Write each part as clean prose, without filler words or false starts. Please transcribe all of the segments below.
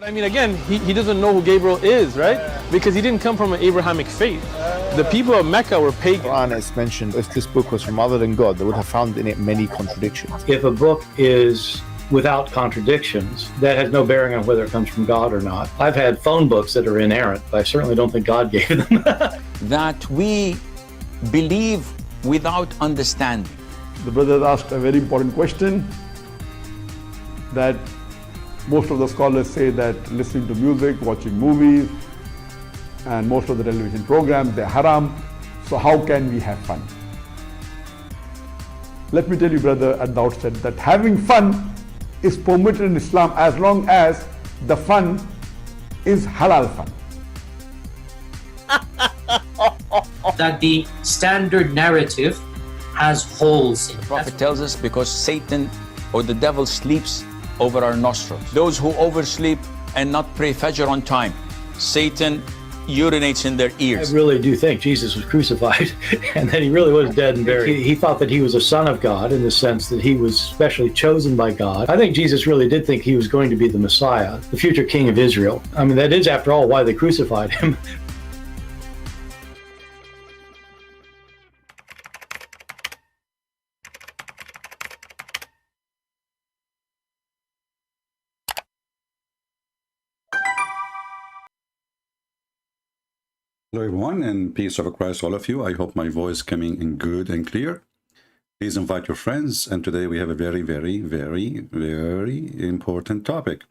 But I mean, again, he doesn't know who Gabriel is, right? Because he didn't come from an Abrahamic faith. The people of Mecca were pagan. Quran is mentioned, if this book was from other than God, they would have found in it many contradictions. If a book is without contradictions, that has no bearing on whether it comes from God or not. I've had phone books that are inerrant, but I certainly don't think God gave them. That we believe without understanding. The brother asked a very important question, that most of the scholars say that listening to music, watching movies, and most of the television programs, they're haram. So how can we have fun? Let me tell you, brother, at the outset, that having fun is permitted in Islam as long as the fun is halal fun. That the standard narrative has holes in it. The Prophet tells us because Satan or the devil sleeps over our nostrils. Those who oversleep and not pray Fajr on time, Satan urinates in their ears. I really do think Jesus was crucified and that he really was dead and buried. He thought that he was a son of God in the sense that he was specially chosen by God. I think Jesus really did think he was going to be the Messiah, the future king of Israel. I mean, that is, after all, why they crucified him. Hello everyone, and peace of Christ all of you. I hope my voice coming in good and clear. Please invite your friends, and today we have a very important topic,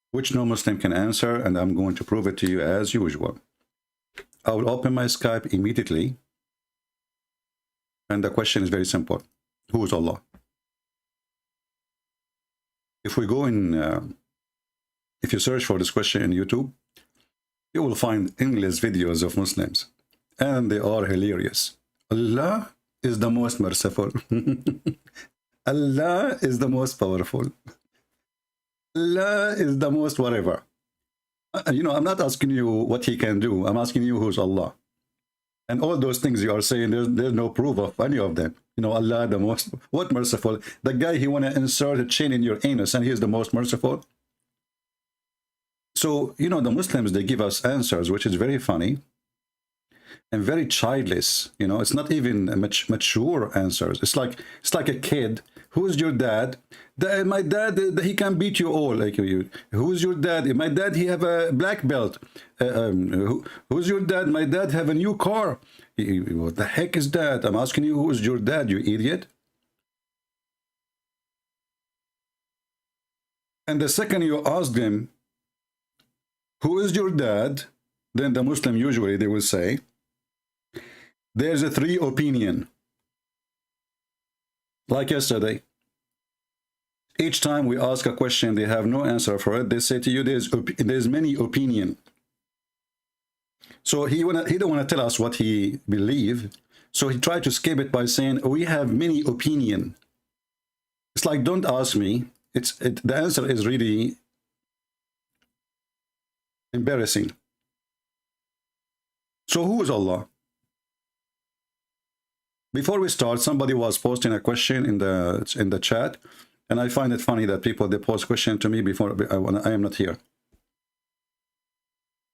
which no Muslim can answer, and I'm going to prove it to you as usual. I will open my Skype immediately, and the question is very simple. Who is Allah? If we go in, if you search for this question in YouTube, you will find endless videos of Muslims, and they are hilarious. Allah is the most merciful. Allah is the most powerful. Allah is the most whatever. You know, I'm not asking you what he can do. I'm asking you who's Allah. And all those things you are saying, there's no proof of any of them. You know, Allah the most, what merciful? The guy, he want to insert a chain in your anus, and he is the most merciful. So, you know, the Muslims, they give us answers, which is very funny and very childless. You know, it's not even mature answers. It's like a kid. Who's your dad? My dad, he can beat you all. Like you. Who's your dad? My dad, he have a black belt. Who's your dad? My dad have a new car. What the heck is that? I'm asking you, who's your dad, you idiot? And the second you ask them, who is your dad? Then the Muslim, usually they will say, there's a three opinion. Like yesterday, each time we ask a question, they have no answer for it. They say to you, there's many opinion. So he don't want to tell us what he believe. So he tried to escape it by saying, we have many opinion. It's like, don't ask me. The answer is really embarrassing. So who is Allah? Before we start, somebody was posting a question in the chat, and I find it funny that people, they post question to me before I am not here.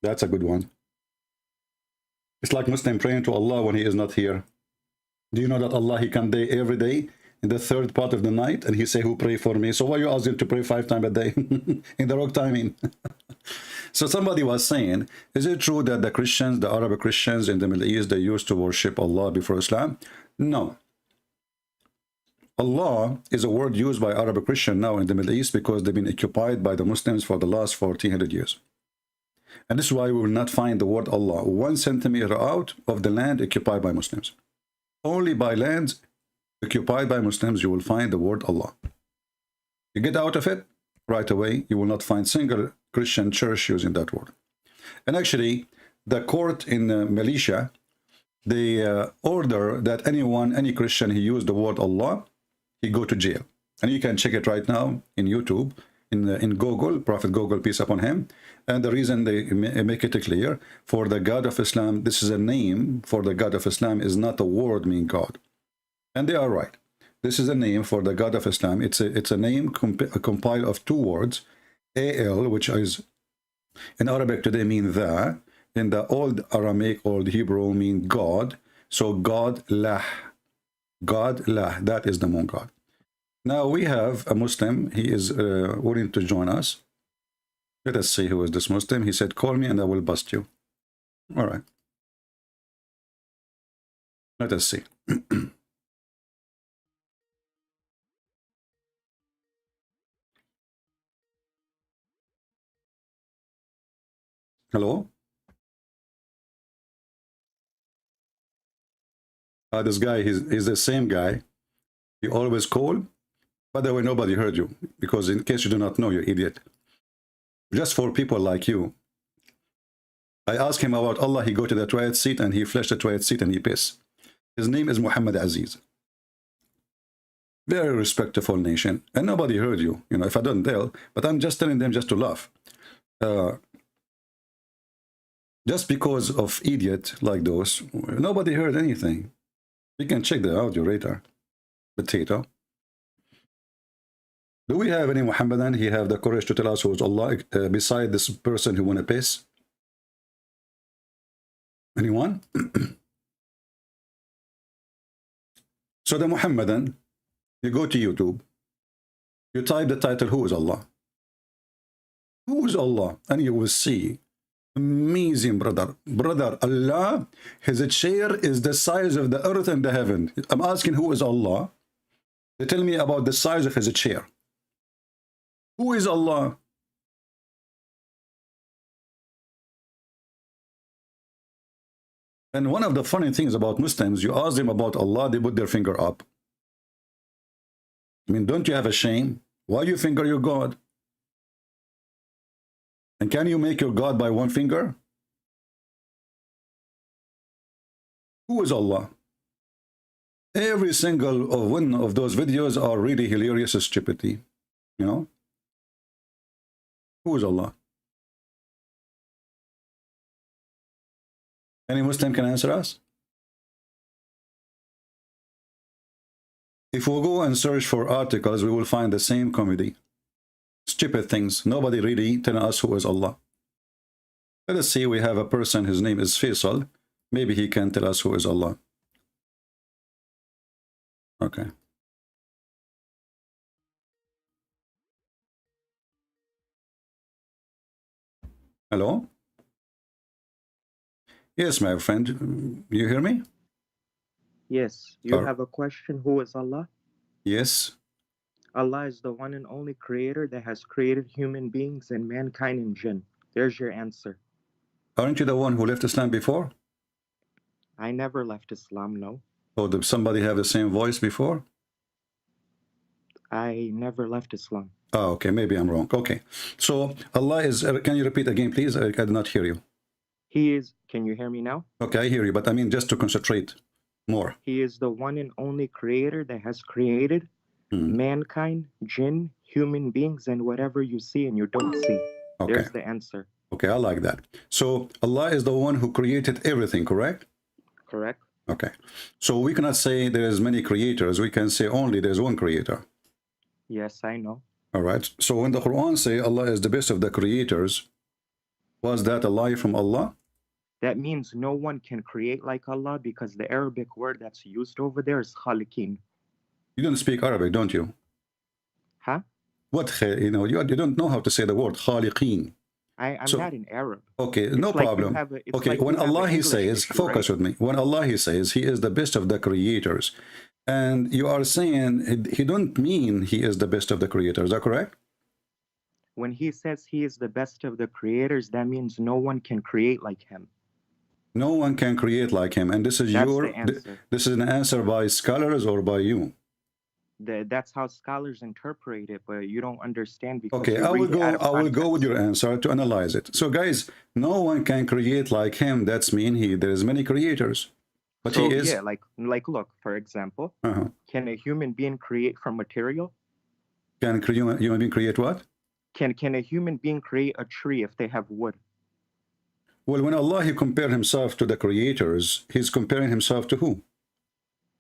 That's a good one. It's like Muslim praying to Allah when he is not here. Do you know that Allah, he can day every day in the third part of the night, and he say, who pray for me? So why you ask him to pray 5 times a day in the wrong timing? So somebody was saying, is it true that the Christians, the Arab Christians in the Middle East, they used to worship Allah before Islam? No. Allah is a word used by Arab Christian now in the Middle East because they've been occupied by the Muslims for the last 1400 years. And this is why we will not find the word Allah 1 centimeter out of the land occupied by Muslims. Only by lands occupied by Muslims you will find the word Allah. You get out of it, right away, you will not find single Christian church using that word. And actually, the court in Malaysia, they order that any Christian who used the word Allah, he go to jail. And you can check it right now in YouTube, in Google, Prophet Google, peace upon him. And the reason they make it clear, for the God of Islam, this is a name for the God of Islam, is not a word meaning God. And they are right. This is a name for the God of Islam. It's a name compiled of 2 words, AL, which is In Arabic today mean the. In the old Aramaic, old Hebrew mean God. So God lah. God lah. That is the moon god. Now we have a Muslim. He is willing to join us. Let us see who is this Muslim. He said, call me and I will bust you. All right. Let us see. Hello? This guy, he's the same guy. He always call. By the way, nobody heard you, because in case you do not know, you idiot. Just for people like you. I asked him about Allah, he go to the toilet seat and he flushed the toilet seat and he piss. His name is Muhammad Aziz. Very respectful nation. And nobody heard you, you know, if I don't tell, but I'm just telling them just to laugh. Just because of idiot like those, nobody heard anything. You can check the audio later. Potato. Do we have any Muhammadan? He have the courage to tell us who is Allah beside this person who want to piss? Anyone? So the Muhammadan, you go to YouTube, you type the title, who is Allah? Who is Allah? And you will see, amazing brother. Brother, Allah, his chair is the size of the earth and the heaven. I'm asking who is Allah? They tell me about the size of his chair. Who is Allah? And one of the funny things about Muslims, you ask them about Allah, they put their finger up. I mean, don't you have a shame? Why you finger your God? And can you make your God by one finger? Who is Allah? Every single of one of those videos are really hilarious stupidity. You know? Who is Allah? Any Muslim can answer us? If we go and search for articles, we will find the same comedy. Stupid things. Nobody really telling us who is Allah. Let us see, we have a person, his name is Faisal. Maybe he can tell us who is Allah. Okay. Hello? Yes, my friend. You hear me? Yes. You have a question. Who is Allah? Yes. Allah is the one and only creator that has created human beings and mankind and jinn. There's your answer. Aren't you the one who left Islam before? I never left Islam, no. Oh, did somebody have the same voice before? I never left Islam. Oh, okay. Maybe I'm wrong. Okay. So Allah is, can you repeat again, please? I did not hear you. He is, can you hear me now? Okay, I hear you, but I mean just to concentrate more. He is the one and only creator that has created mankind, jinn, human beings, and whatever you see and you don't see. Okay. There's the answer. Okay, I like that. So Allah is the one who created everything, correct? Correct. Okay. So we cannot say there's many creators. We can say only there's one creator. Yes, I know. All right. So when the Quran say Allah is the best of the creators, was that a lie from Allah? That means no one can create like Allah because the Arabic word that's used over there is khaliqin. You don't speak Arabic, don't you? Huh? What, you know, you don't know how to say the word khaliqin. I'm So- not in Arab. Okay, It's no like you problem. have a- it's Okay, like you when have an Allah he English says, issue, focus right? with me. When Allah he says he is the best of the creators, and you are saying he don't mean he is the best of the creators. Is that correct? When he says he is the best of the creators, that means no one can create like him. No one can create like him, and this is That's your the answer. this is an answer by scholars or by you. That's how scholars interpret it, but you don't understand because Okay, you I will read it out of go with context. your answer to analyze it. So guys, no one can create like him. That's mean there is many creators, but So, he is. yeah, like look, for example, Uh-huh. can a human being create from material? Can human being create what? Can a human being create a tree if they have wood? Well, when Allah he compared himself to the creators, he's comparing himself to who?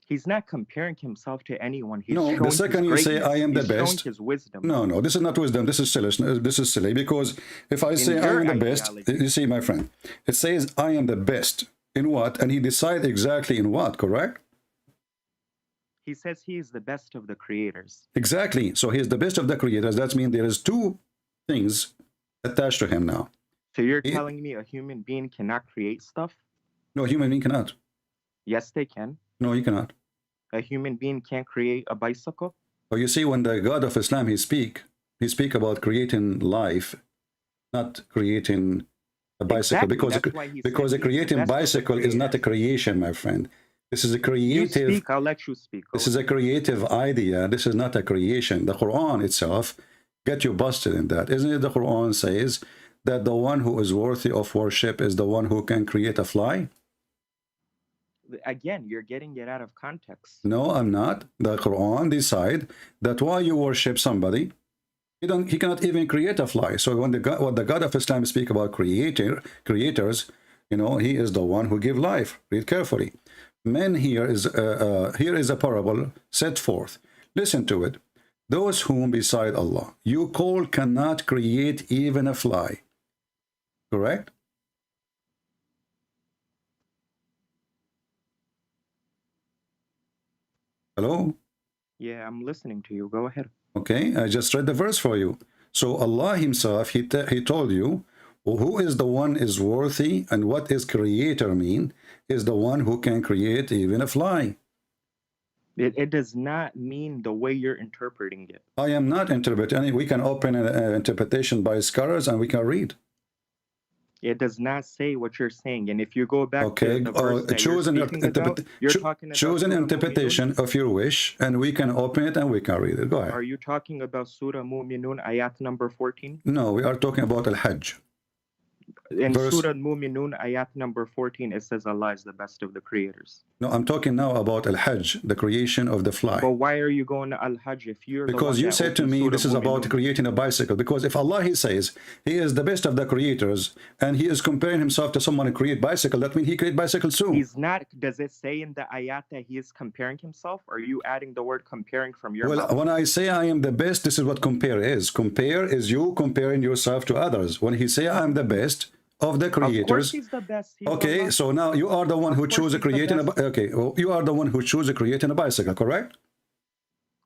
He's not comparing himself to anyone. He's No, showing the second his you say greatness. I am the He's showing best. his wisdom. No, this is not wisdom. This is silly. This is silly because if I say I your am the best, ideology. you see, my friend, it says I am the best in what, and he decides exactly in what. Correct? He says he is the best of the creators. Exactly. So he is the best of the creators. That means there is two things attached to him now. So you're telling me a human being cannot create stuff? No, a human being cannot. Yes, they can. No, you cannot. A human being can't create a bicycle? Well, you see, when the God of Islam he speak about creating life, not creating a bicycle, Exactly. because a creating bicycle is not a creation, my friend. This is a creative. You speak, I'll let you speak. This is a creative idea. This is not a creation. The Quran itself get you busted in that. Isn't it? The Quran says that the one who is worthy of worship is the one who can create a fly. Again, you're getting it out of context. No, I'm not. The Quran decide that while you worship somebody, he cannot even create a fly. So when the God of Islam speak about creators, you know, he is the one who give life. Read carefully. Men here is a parable set forth. Listen to it. Those whom beside Allah you call cannot create even a fly. Correct? Hello? Yeah, I'm listening to you. Go ahead. Okay, I just read the verse for you. So Allah himself, he told you, who is the one is worthy, and what is creator mean, is the one who can create even a fly. It does not mean the way you're interpreting it. I am not interpreting. We can open an interpretation by scholars and we can read. It does not say what you're saying. And if you go back okay, to the verse that choose an interpretation of your wish, and we can open it and we can read it. Go ahead. Are you talking about Surah Mu'minun, ayat number 14? No, we are talking about Al-Hajj. In Surah Mu'minun, ayat number 14, it says Allah is the best of the creators. No, I'm talking now about Al-Hajj, the creation of the fly. But why are you going to Al-Hajj if you're because you said to me this is about creating a bicycle. Because if Allah, he says, he is the best of the creators, and he is comparing himself to someone who create bicycle, that means he create bicycle soon. He's not. Does it say in the ayat that he is comparing himself? Or are you adding the word comparing from your mouth? When I say I am the best, this is what compare is. Compare is you comparing yourself to others. When he say I am the best of the creators, of course he's the best. Okay, so now you are the one who choose creating you are the one who choose creating a bicycle, correct?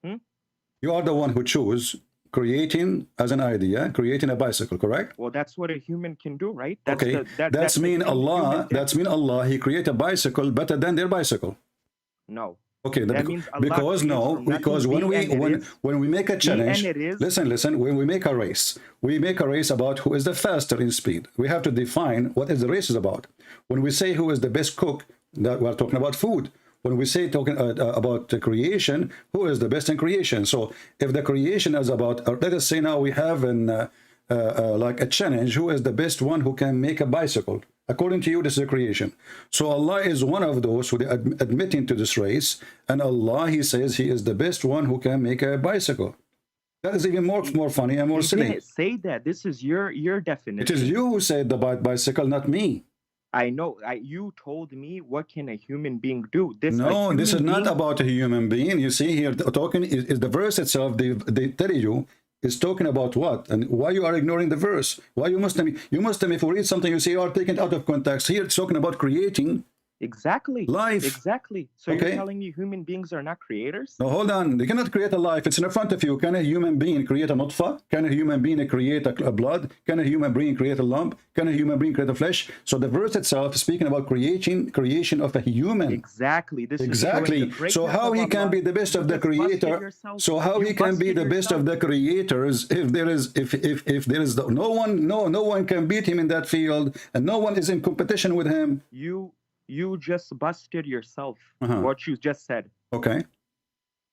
You are the one who choose creating as an idea, creating a bicycle, correct? Well, that's what a human can do, right? That's mean Allah, he create a bicycle better than their bicycle. No. Okay, because when we make a challenge, listen, when we make a race about who is the faster in speed. We have to define what is the race is about. When we say who is the best cook, that we're talking about food. When we say about the creation, who is the best in creation? So if the creation is about, let us say now we have like a challenge, who is the best one who can make a bicycle? According to you, this is a creation. So Allah is one of those who are admitting to this race, and Allah, he says he is the best one who can make a bicycle. That is even more funny and more silly. You didn't say that. This is your definition. It is you who said the bicycle, not me. I know. You told me what can a human being do. This is not about a human being. You see here, talking is the verse itself. They tell you is talking about what, and why you are ignoring the verse. Why you Muslim, if you read something, you say you are taking it out of context. Here it's talking about creating life. Exactly. So you're telling me human beings are not creators? No, hold on. They cannot create a life. It's in front of you. Can a human being create a nutfa? Can a human being create a blood? Can a human being create a lump? Can a human being create a flesh? So the verse itself is speaking about creation of a human. Exactly. So how he can be the best of the creator? So how he can be the best of the creators if there is no one can beat him in that field, and no one is in competition with him? You just busted yourself. What you just said. Okay.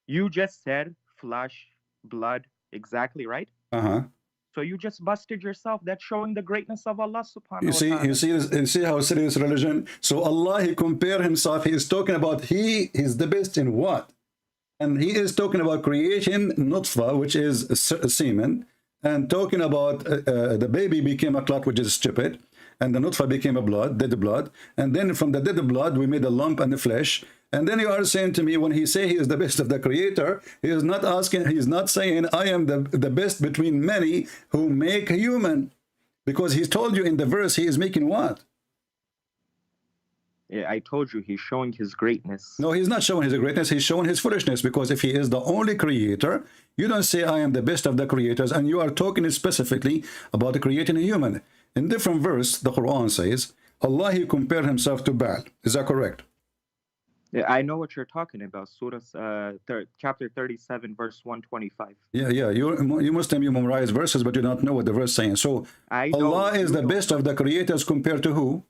You just said flesh, blood, exactly, right? So you just busted yourself. That's showing the greatness of Allah subhanahu wa ta'ala. You see how serious religion. So Allah, he compare himself. He is talking about he is the best in what? And he is talking about creation nutfa, which is semen, and talking about the baby became a clot, which is stupid. and the nutfa became a blood, dead blood, and then from the dead blood we made a lump and the flesh. And then you are saying to me, when he say he is the best of the creator, he is not asking, he is not saying I am the best between many who make a human, because he told you in the verse he is making what? Yeah, I told you he's showing his greatness. No, he's not showing his greatness, he's showing his foolishness, because if he is the only creator, you don't say I am the best of the creators, and you are talking specifically about creating a human. In different verse, the Quran says, Allah, he compared himself to Baal. Is that correct? Yeah, I know what you're talking about. Surah, chapter 37, verse 125. Yeah, you Muslim, you memorize verses, but you don't know what the verse is saying. So, Allah is the best of the creators compared to who?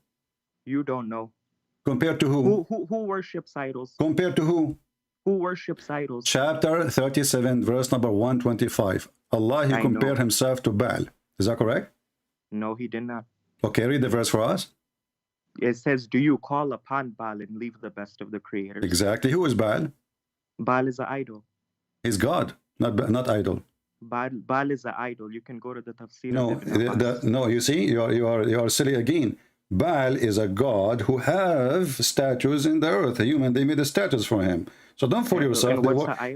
You don't know. Compared to who? Who worships idols? Compared to who? Who worships idols? Chapter 37, verse number 125. Allah, he compared himself to Baal. Is that correct? No, he did not. Okay, read the verse for us. It says, do you call upon Baal and leave the best of the creators? Exactly. Who is Baal? Baal is an idol. He's God, not idol. Baal is an idol. You can go to the tafsir. No, you see, you are silly again. Baal is a god who have statues in the earth. A human, they made the statues for him. So don't fool yourself.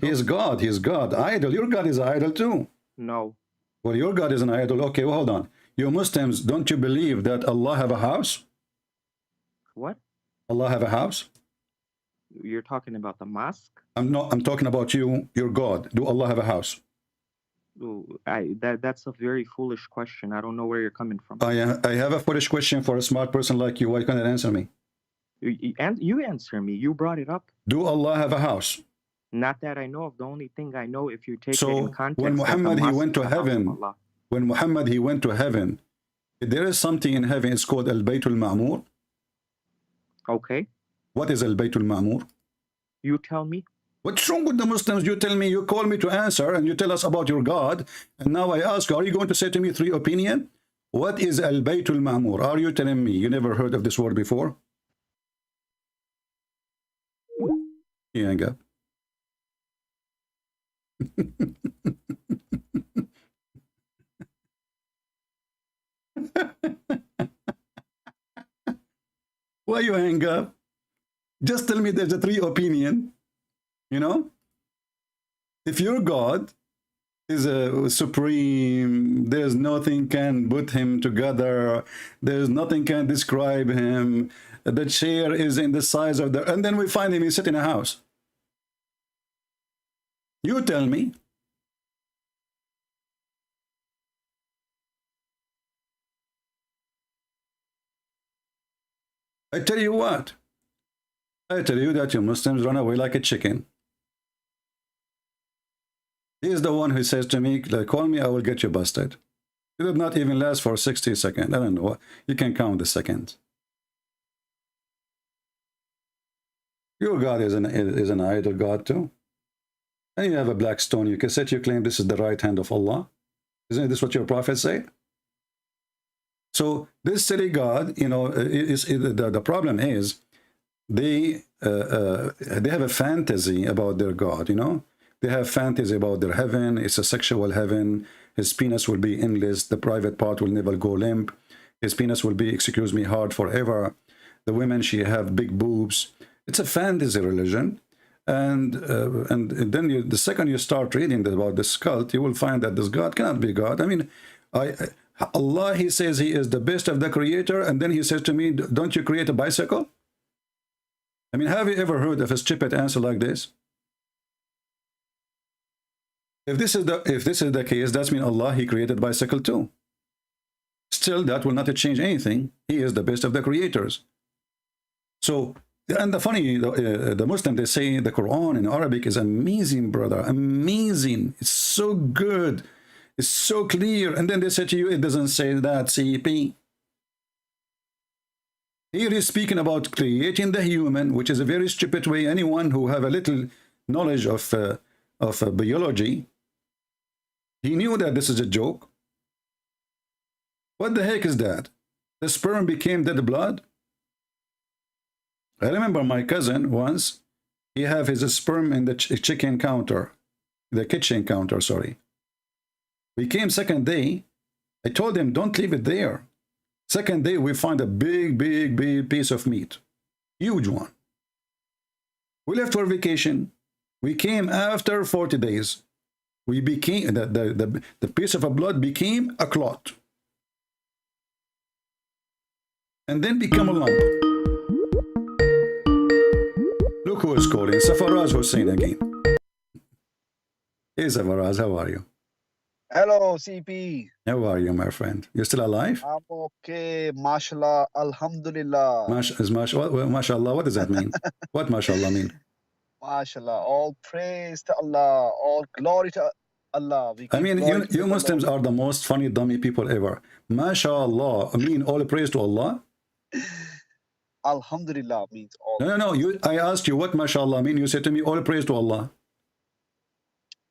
He is God. He is God. Idol. Your God is an idol too. No. Well, your God is an idol. Okay, well, hold on. You Muslims, don't you believe that Allah have a house? What? Allah have a house? You're talking about the mosque? I'm talking about you, your God. Do Allah have a house? That's a very foolish question. I don't know where you're coming from. I have a foolish question for a smart person like you. Why can't you answer me? You answer me. You brought it up. Do Allah have a house? Not that I know of. The only thing I know, if you take so it in context, when Muhammad he went to heaven, there is something in heaven. It's called Al-Baytul Ma'mur. Okay. What is Al-Baytul Ma'mur? You tell me. What's wrong with the Muslims? You tell me, you call me to answer, and you tell us about your God. And now I ask, are you going to say to me 3 opinion? What is Al-Baytul Ma'mur? Are you telling me you never heard of this word before? You hang up. Why you hang up? Just tell me there's a 3 opinion. You know, if your God is a supreme, there's nothing can put him together, there's nothing can describe him, the chair is in the size of the, and then we find him, he's sitting in a house. You tell me. I tell you what, I tell you that you Muslims run away like a chicken. He is the one who says to me, call me, I will get you busted. It did not even last for 60 seconds. I don't know. You can count the seconds. Your God is an idol God too. And you have a black stone. You can set your claim this is the right hand of Allah. Isn't this what your prophet say? So this silly God, you know, the problem is they have a fantasy about their God, you know. They have fantasy about their heaven. It's a sexual heaven. His penis will be endless. The private part will never go limp. His penis will be, excuse me, hard forever. The women, she have big boobs. It's a fantasy religion. And then the second you start reading about this cult, you will find that this God cannot be God. I mean, Allah, he says he is the best of the creator. And then he says to me, don't you create a bicycle? I mean, have you ever heard of a stupid answer like this? If this is the case, that means Allah, he created bicycle too. Still, that will not change anything. He is the best of the creators. So, and the funny, the Muslim, they say the Quran in Arabic is amazing, brother, amazing. It's so good. It's so clear. And then they say to you, it doesn't say that, CP. Here he's speaking about creating the human, which is a very stupid way. Anyone who have a little knowledge of biology, he knew that this is a joke. What the heck is that? The sperm became dead blood? I remember my cousin once, he have his sperm in the kitchen counter, sorry. We came second day, I told him, don't leave it there. Second day, we find a big piece of meat. Huge one. We left for vacation. We came after 40 days. We became, the piece of blood became a clot. And then become a lump. Look who is calling. Safaraz Hussein again. Hey Safaraz, how are you? Hello, CP. How are you, my friend? You still alive? I'm okay. Mashallah. Alhamdulillah. Mashallah, what does that mean? What mashallah mean? Mashallah. All praise to Allah. All glory to Allah. I mean, you Muslims are the most funny, dummy people ever. Mashallah, I mean all praise to Allah? Alhamdulillah means all. No. I asked you what mashallah mean. You said to me all praise to Allah.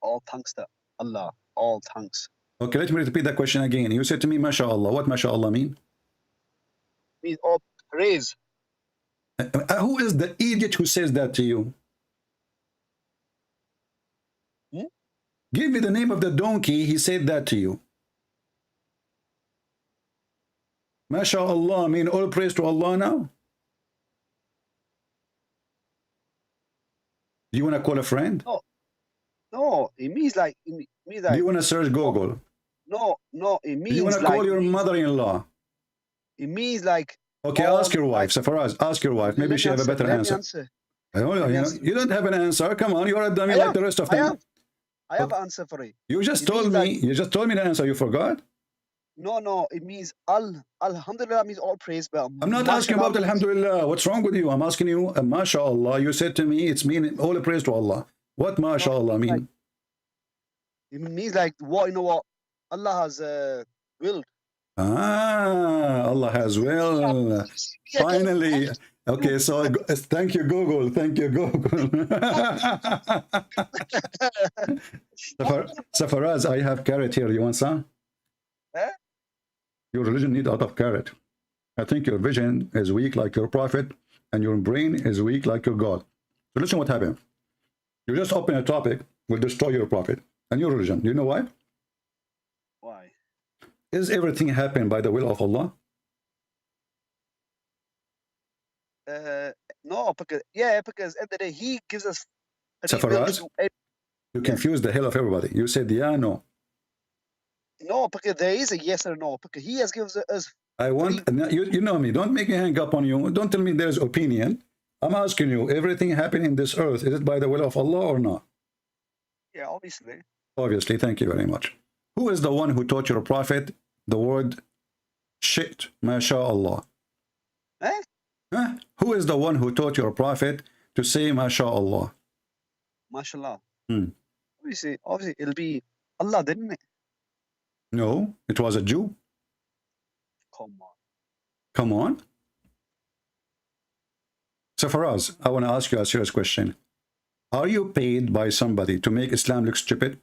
All thanks to Allah. All thanks. Okay, let me repeat that question again. You said to me mashallah. What mashallah mean? Means all praise. Who is the idiot who says that to you? Give me the name of the donkey. He said that to you. MashaAllah mean all praise to Allah now? Do you want to call a friend? No, it means like. Do you want to search Google? No, it means. Do you want to call your mother-in-law? It means like. Okay, ask your wife, Safaraz. Ask your wife. Maybe she have a better answer. You don't have an answer. Come on, you're a dummy like the rest of them. I have an answer for it. You just told me. You just told me the answer. You forgot? No. It means Alhamdulillah means all praise. But I'm not asking about Alhamdulillah. What's wrong with you? I'm asking you, MashaAllah. You said to me, it's mean all praise to Allah. What MashaAllah mean? It means like what Allah has willed. Allah has will. Finally. Okay, so thank you, Google. Thank you, Google. Safaraz, I have carrot here. You want some? Huh? Your religion needs a lot of carrot. I think your vision is weak like your prophet, and your brain is weak like your God. So listen what happened. You just open a topic, will destroy your prophet and your religion. Do you know why? Why? Is everything happen by the will of Allah? No, because at the day He gives us. Safaraz, you confuse the hell of everybody. You said yeah, no. No, because there is a yes or no. Because He has given us. I want you know me. Don't make me hang up on you. Don't tell me there's opinion. I'm asking you, everything happening in this earth, is it by the will of Allah or not? Yeah, obviously. Obviously, thank you very much. Who is the one who taught your prophet the word shit, MashaAllah? Eh? Huh? Who is the one who taught your prophet to say MashaAllah? MashaAllah. Obviously, it'll be Allah, didn't it? No, it was a Jew. Come on. Come on. So Faraz, I want to ask you a serious question. Are you paid by somebody to make Islam look stupid?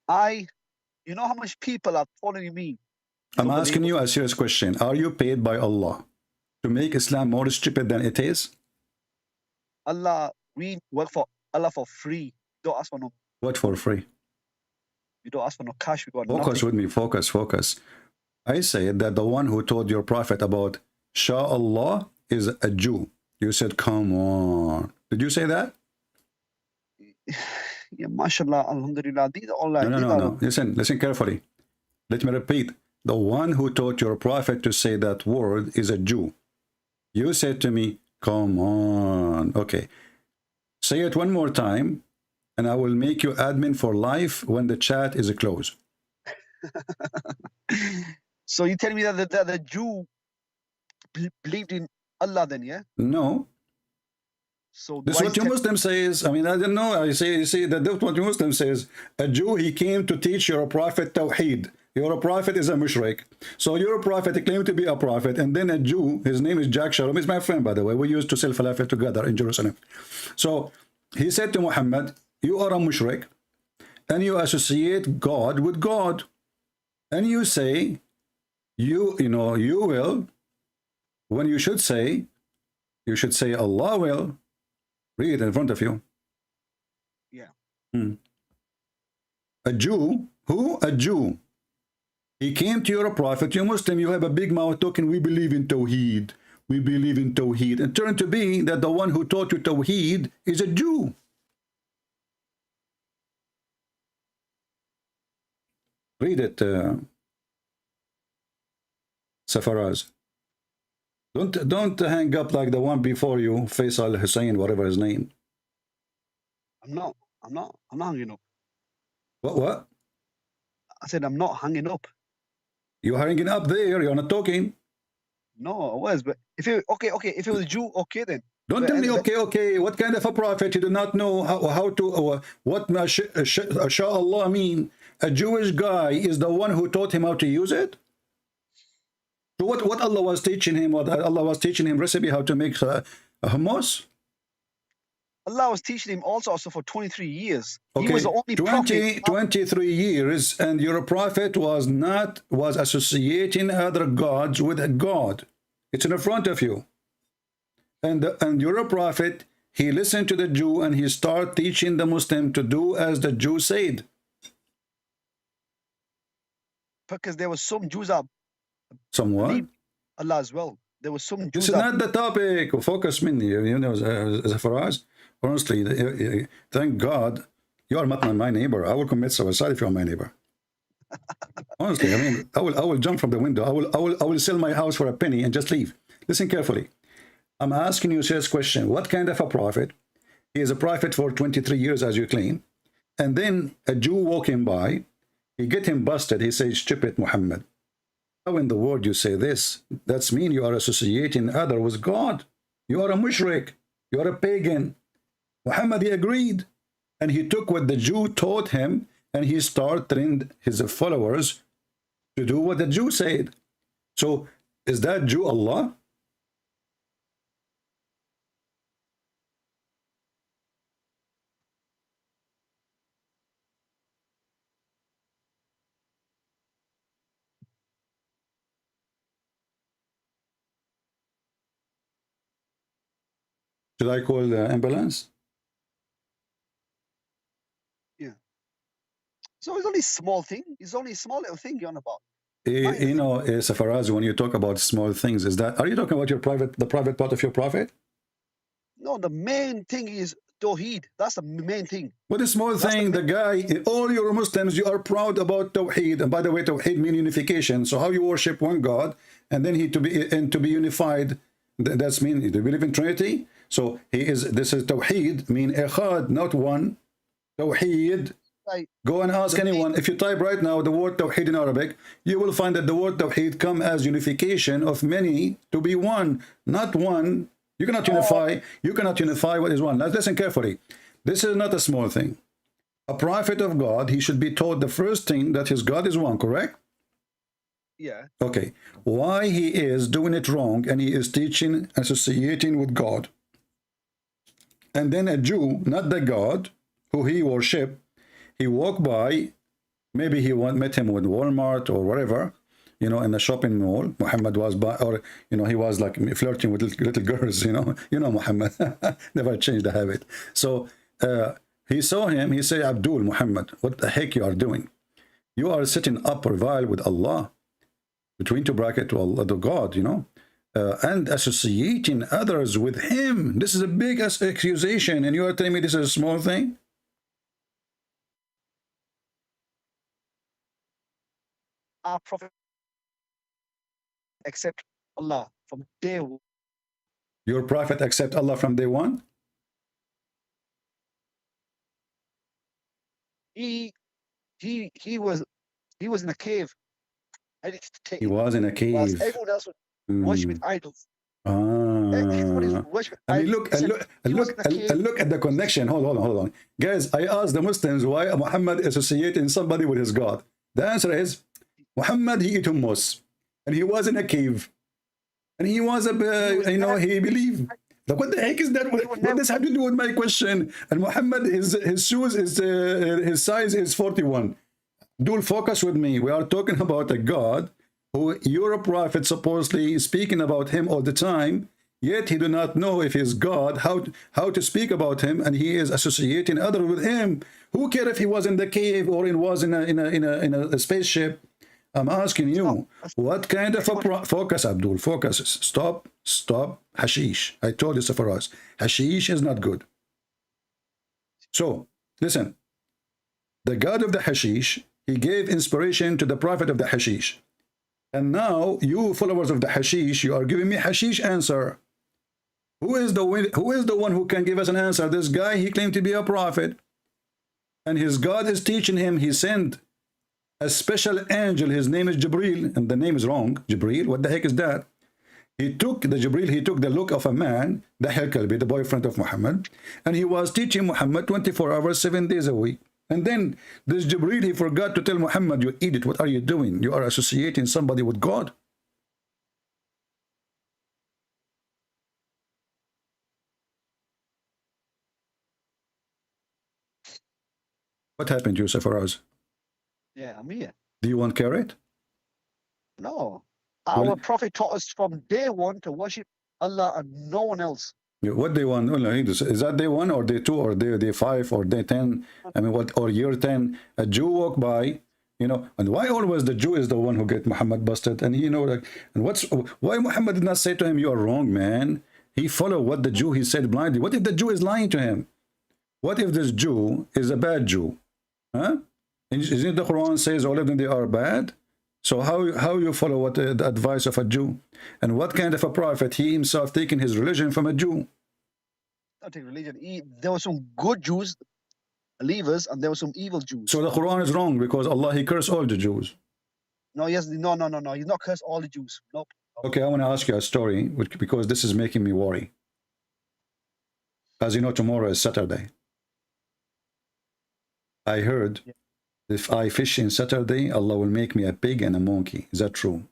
You know how much people are following me? I'm asking you a serious question. Are you paid by Allah to make Islam more stupid than it is? Allah, we work for Allah for free. Don't ask for no. What for free? We don't ask for no cash. We got focus nothing. With me. Focus. I said that the one who told your prophet about Shah Allah is a Jew. You said, come on. Did you say that? Yeah, mashallah, alhamdulillah. These are all like... No. Listen carefully. Let me repeat. The one who taught your prophet to say that word is a Jew. You said to me, come on. Okay. Say it one more time, and I will make you admin for life when the chat is closed. So you tell me that the Jew believed in Allah then, yeah? No. So this is what your Muslim says. I mean, I don't know. I say that that's what your Muslim says. A Jew, he came to teach your prophet Tawheed. Your prophet is a mushrik. So your prophet claimed to be a prophet, and then a Jew, his name is Jack Shalom, he's my friend, by the way. We used to sell falafel together in Jerusalem. So he said to Muhammad, you are a mushrik, and you associate God with God. And you say, you will, when you should say Allah will. Read it in front of you. Yeah. A Jew, who? A Jew. He came to your prophet, you Muslim, you have a big mouth talking, we believe in Tawheed. We believe in Tawheed. And turned to be that the one who taught you Tawheed is a Jew. Read it, Safaraz. Don't hang up like the one before you, Faisal Hussein, whatever his name. I'm not hanging up. What? I said I'm not hanging up. You're hanging up there, you're not talking. No, I was, but if it if it was a Jew, okay then. Don't tell me okay. What kind of a prophet? You do not know how to what Allah mean. A Jewish guy is the one who taught him how to use it. So what Allah was teaching him? What Allah was teaching him recipe how to make a hummus. Allah was teaching him also for 23 years. Okay, he was the only 23 years, and your prophet was associating other gods with a God. It's in front of you. And your prophet, he listened to the Jew and he started teaching the Muslim to do as the Jew said. Because there was some Jews up. Somewhat. Allah as well. There was some Jews. This is not the topic. Focus, Minni. You know, for us, honestly, thank God you are not my neighbor. I will commit suicide if you are my neighbor. Honestly, I mean, I will jump from the window. I will sell my house for a penny and just leave. Listen carefully. I'm asking you this question. What kind of a prophet? He is a prophet for 23 years, as you claim. And then a Jew walking by, he get him busted. He says, stupid Muhammad. How in the world you say this? That's mean you are associating other with God. You are a mushrik. You are a pagan. Muhammad, he agreed. And he took what the Jew taught him and he started training his followers to do what the Jew said. So is that Jew Allah? Should I call the ambulance? Yeah. So it's only a small thing. It's only a small little thing you're on about. You know, Safaraz, when you talk about small things, are you talking about the private part of your prophet? No, the main thing is Tawheed. That's the main thing. What a small thing, the guy, all your Muslims, you are proud about Tawheed. And by the way, Tawheed means unification. So how you worship one God and then to be unified, that's mean, do you believe in Trinity? So this is Tawheed, mean Echad, not one. Tawheed. Right. Go and ask anyone. If you type right now the word Tawheed in Arabic, you will find that the word Tawheed come as unification of many to be one, not one. You cannot unify. You cannot unify what is one. Now listen carefully. This is not a small thing. A prophet of God, he should be taught the first thing that his God is one, correct? Yeah. Okay. Why he is doing it wrong and he is teaching, associating with God. And then a Jew, not the God who he worshiped, he walked by, maybe he met him with Walmart or whatever, you know, in the shopping mall. Muhammad was by, or, you know, he was like flirting with little girls, you know Muhammad, never changed the habit. So he saw him, he said, Abdul Muhammad, what the heck you are doing? You are sitting up revile with Allah, between two brackets to Allah, the God, you know, and associating others with him. This is a big accusation, and you are telling me this is a small thing? Our prophet accept Allah from day one. Your prophet accept Allah from day one? He was in a cave. He was in a cave. Everyone else was worshiping idols. I mean, look at the connection. Hold on. Guys, I asked the Muslims why Muhammad associating somebody with his God. The answer is, Muhammad, he ate hummus. And he was in a cave. And he was, you know, he believed. Like, what the heck is that? What does have to do with my question? And Muhammad, his shoes, his size is 41. Dual focus with me. We are talking about a God who your prophet supposedly is speaking about him all the time, yet he do not know if he's God, how to speak about him, and he is associating others with him. Who cares if he was in the cave or was in a spaceship? I'm asking you, what kind of a focus, Abdul? Focus. Stop. Hashish. I told you so for us. Hashish is not good. So, listen. The God of the hashish, he gave inspiration to the prophet of the hashish. And now, you followers of the hashish, you are giving me hashish answer. Who is the one who can give us an answer? This guy, he claimed to be a prophet. And his God is teaching him. He sent a special angel. His name is Jibril. And the name is wrong. Jibril, what the heck is that? He took the look of a man, the Kalbi, the boyfriend of Muhammad. And he was teaching Muhammad 24 hours, 7 days a week. And then this Jibril, he forgot to tell Muhammad, you idiot, what are you doing? You are associating somebody with God. What happened, Yusuf Faraz? Yeah, I'm here. Do you want carrot? No. Our prophet taught us from day one to worship Allah and no one else. What day one? Is that day one or day two or day 5 or day 10? I mean, what, or year 10? A Jew walk by, you know, and why always the Jew is the one who get Muhammad busted? And you know, like, and why Muhammad did not say to him, you are wrong, man? He followed what the Jew, he said blindly. What if the Jew is lying to him? What if this Jew is a bad Jew? Huh? Isn't the Quran says all of them, they are bad? So how you follow what the advice of a Jew? And what kind of a prophet? He himself taking his religion from a Jew. Not take religion. There were some good Jews, believers, and there were some evil Jews. So the Quran is wrong because Allah, he cursed all the Jews. No, yes, no. He's not cursed all the Jews. Nope. Okay, I want to ask you a story because this is making me worry. As you know, tomorrow is Saturday. I heard if I fish in Saturday, Allah will make me a pig and a monkey. Is that true?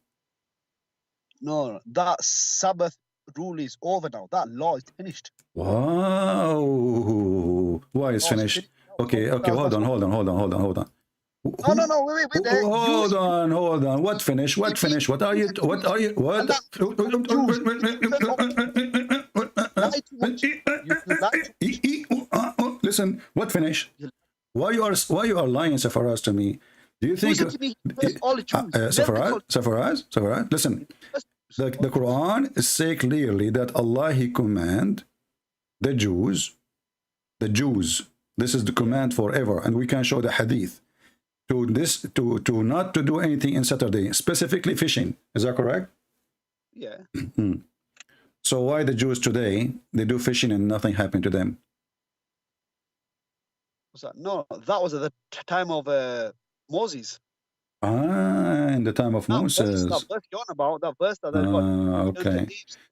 No, that Sabbath rule is over now. That law is finished. Wow. Why is finished? Okay, hold on. No, wait. Hold on. What finish? What are you? Listen, what finish? Why you are lying, Safaraz, to me? Do you think Safaraz? Listen, the Quran say clearly that Allah, he command the Jews. This is the command forever, and we can show the hadith to not to do anything in Saturday, specifically fishing. Is that correct? Yeah. So why the Jews today, they do fishing and nothing happened to them? What's that? No, that was at the time of Moses. In the time of Moses. That verse you're on about, that verse that okay.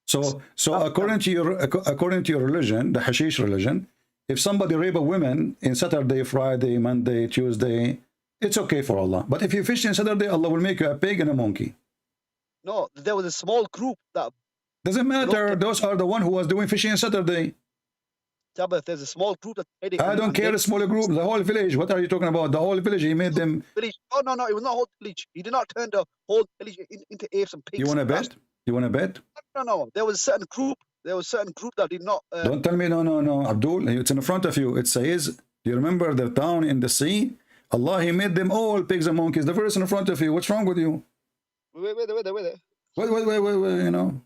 So according to your religion, the Hashish religion, if somebody rape a woman in Saturday, Friday, Monday, Tuesday, it's okay for Allah. But if you fish in Saturday, Allah will make you a pig and a monkey. No, there was a small group that... Doesn't matter. Those are the one who was doing fishing on Saturday. Sabbath, there's a small group that... I don't care the smaller group, the whole village. What are you talking about? The whole village, he made them... Village. Oh, no, it was not whole village. He did not turn the whole village into apes and pigs. You want to bet? You want to bet? No. There was a certain group. That did not... Don't tell me no. Abdul, it's in front of you. It says, do you remember the town in the sea? Allah, he made them all pigs and monkeys. The verse in front of you. What's wrong with you? Wait. Wait, you know.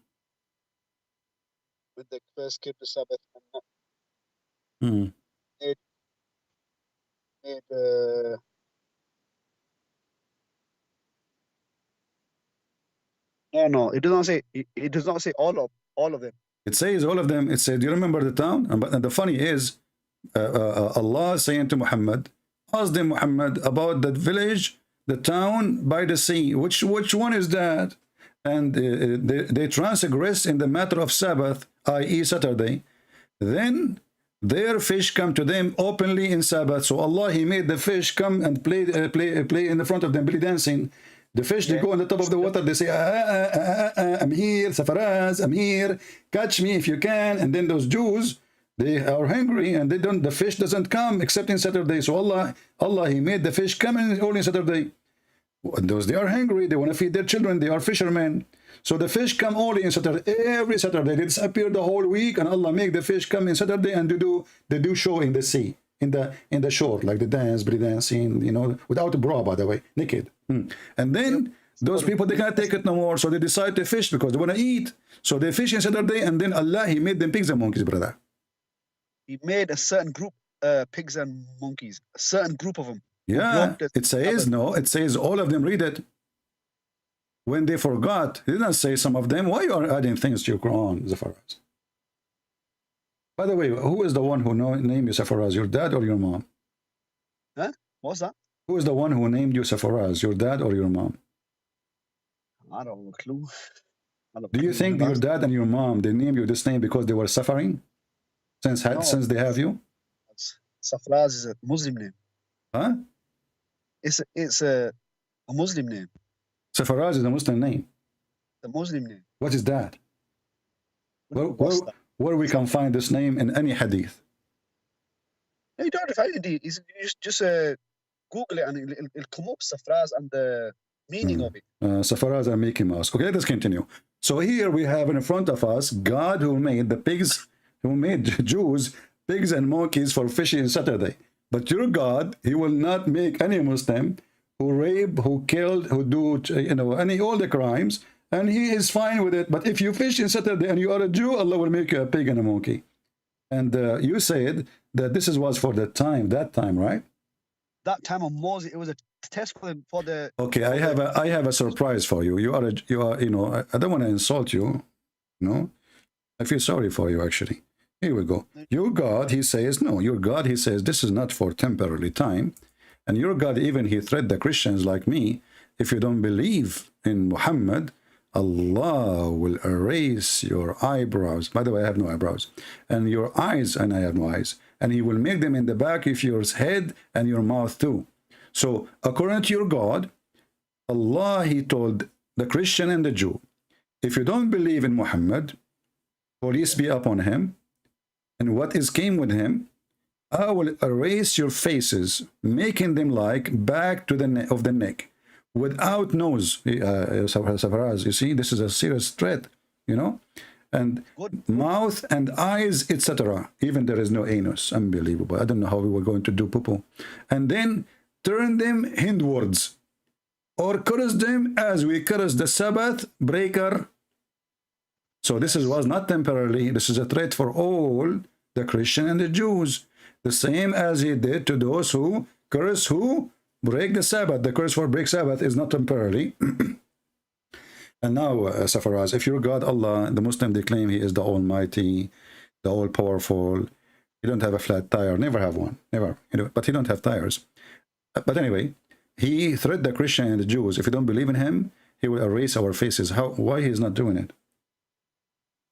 When they first kept the Sabbath No, it does not say. It does not say all of them. It says all of them. It said, do you remember the town? And the funny is, Allah saying to Muhammad, ask them, Muhammad, about that village, the town by the sea. Which one is that? And they transgress in the matter of Sabbath, i.e. Saturday. Then their fish come to them openly in Sabbath. So Allah, he made the fish come and play in the front of them, belly dancing. The fish, they go on the top of the water, they say, I'm here, Safaraz, I'm here, catch me if you can. And then those Jews, they are hungry and the fish doesn't come except in Saturday. So Allah, he made the fish come in only Saturday. And those, they are hungry, they want to feed their children, they are fishermen. So the fish come only in Saturday, every Saturday. They disappear the whole week, and Allah make the fish come in Saturday, and they do show in the sea, in the shore, like the dance, belly dancing, you know, without a bra, by the way, naked. And then those people, they can't take it no more, so they decide to fish because they want to eat. So they fish on Saturday, and then Allah, he made them pigs and monkeys, brother. He made a certain group, pigs and monkeys, a certain group of them. Yeah, it says, no, it says all of them. Read it. When they forgot, he didn't say some of them. Why you are adding things to your Quran, Zafaraz? By the way, who is the one who named you Zafaraz, your dad or your mom? Huh? What's that? Who is the one who named you Zafaraz, your dad or your mom? I don't have a clue. Do you think your dad and your mom, they named you this name because they were suffering since they have you? Safraz is a Muslim name. Huh? It's a Muslim name. Safaraz is a Muslim name. The Muslim name. What is that? Where we can find this name in any hadith? No, you don't have to find it. Just Google it and it'll come up, Safraz, and the meaning of it. Safaraz are Mickey Mouse. Okay, let's continue. So here we have in front of us God who made the pigs, who made Jews, pigs and monkeys for fishing Saturday. But your God, he will not make any Muslim who rape, who killed, who do, all the crimes, and he is fine with it. But if you fish in Saturday and you are a Jew, Allah will make you a pig and a monkey. And you said that this was for that time, right? That time of Moses, it was a test for the. Okay, I have a surprise for you. You are, I don't want to insult you, I feel sorry for you, actually. Here we go. Your God, he says, no, your God, he says, this is not for temporary time. And your God, even he threatened the Christians like me, if you don't believe in Muhammad, Allah will erase your eyebrows. By the way, I have no eyebrows. And your eyes, and I have no eyes. And he will make them in the back of your head and your mouth too. So, according to your God, Allah, he told the Christian and the Jew, if you don't believe in Muhammad, police be upon him, and what is came with him, I will erase your faces, making them like back to the neck, without nose. You see, this is a serious threat, and mouth and eyes, etc. Even there is no anus. Unbelievable. I don't know how we were going to do poo-poo. And then turn them hindwards, or curse them as we curse the Sabbath breaker. So this was not temporarily. This is a threat for all the Christian and the Jews. The same as he did to those who curse, who break the Sabbath. The curse for break Sabbath is not temporarily. And now, Safaraz, if your God, Allah, the Muslim, they claim he is the Almighty, the All-Powerful. He don't have a flat tire. Never have one. Never. But he don't have tires. But anyway, he threatened the Christian and the Jews. If you don't believe in him, he will erase our faces. Why he is not doing it?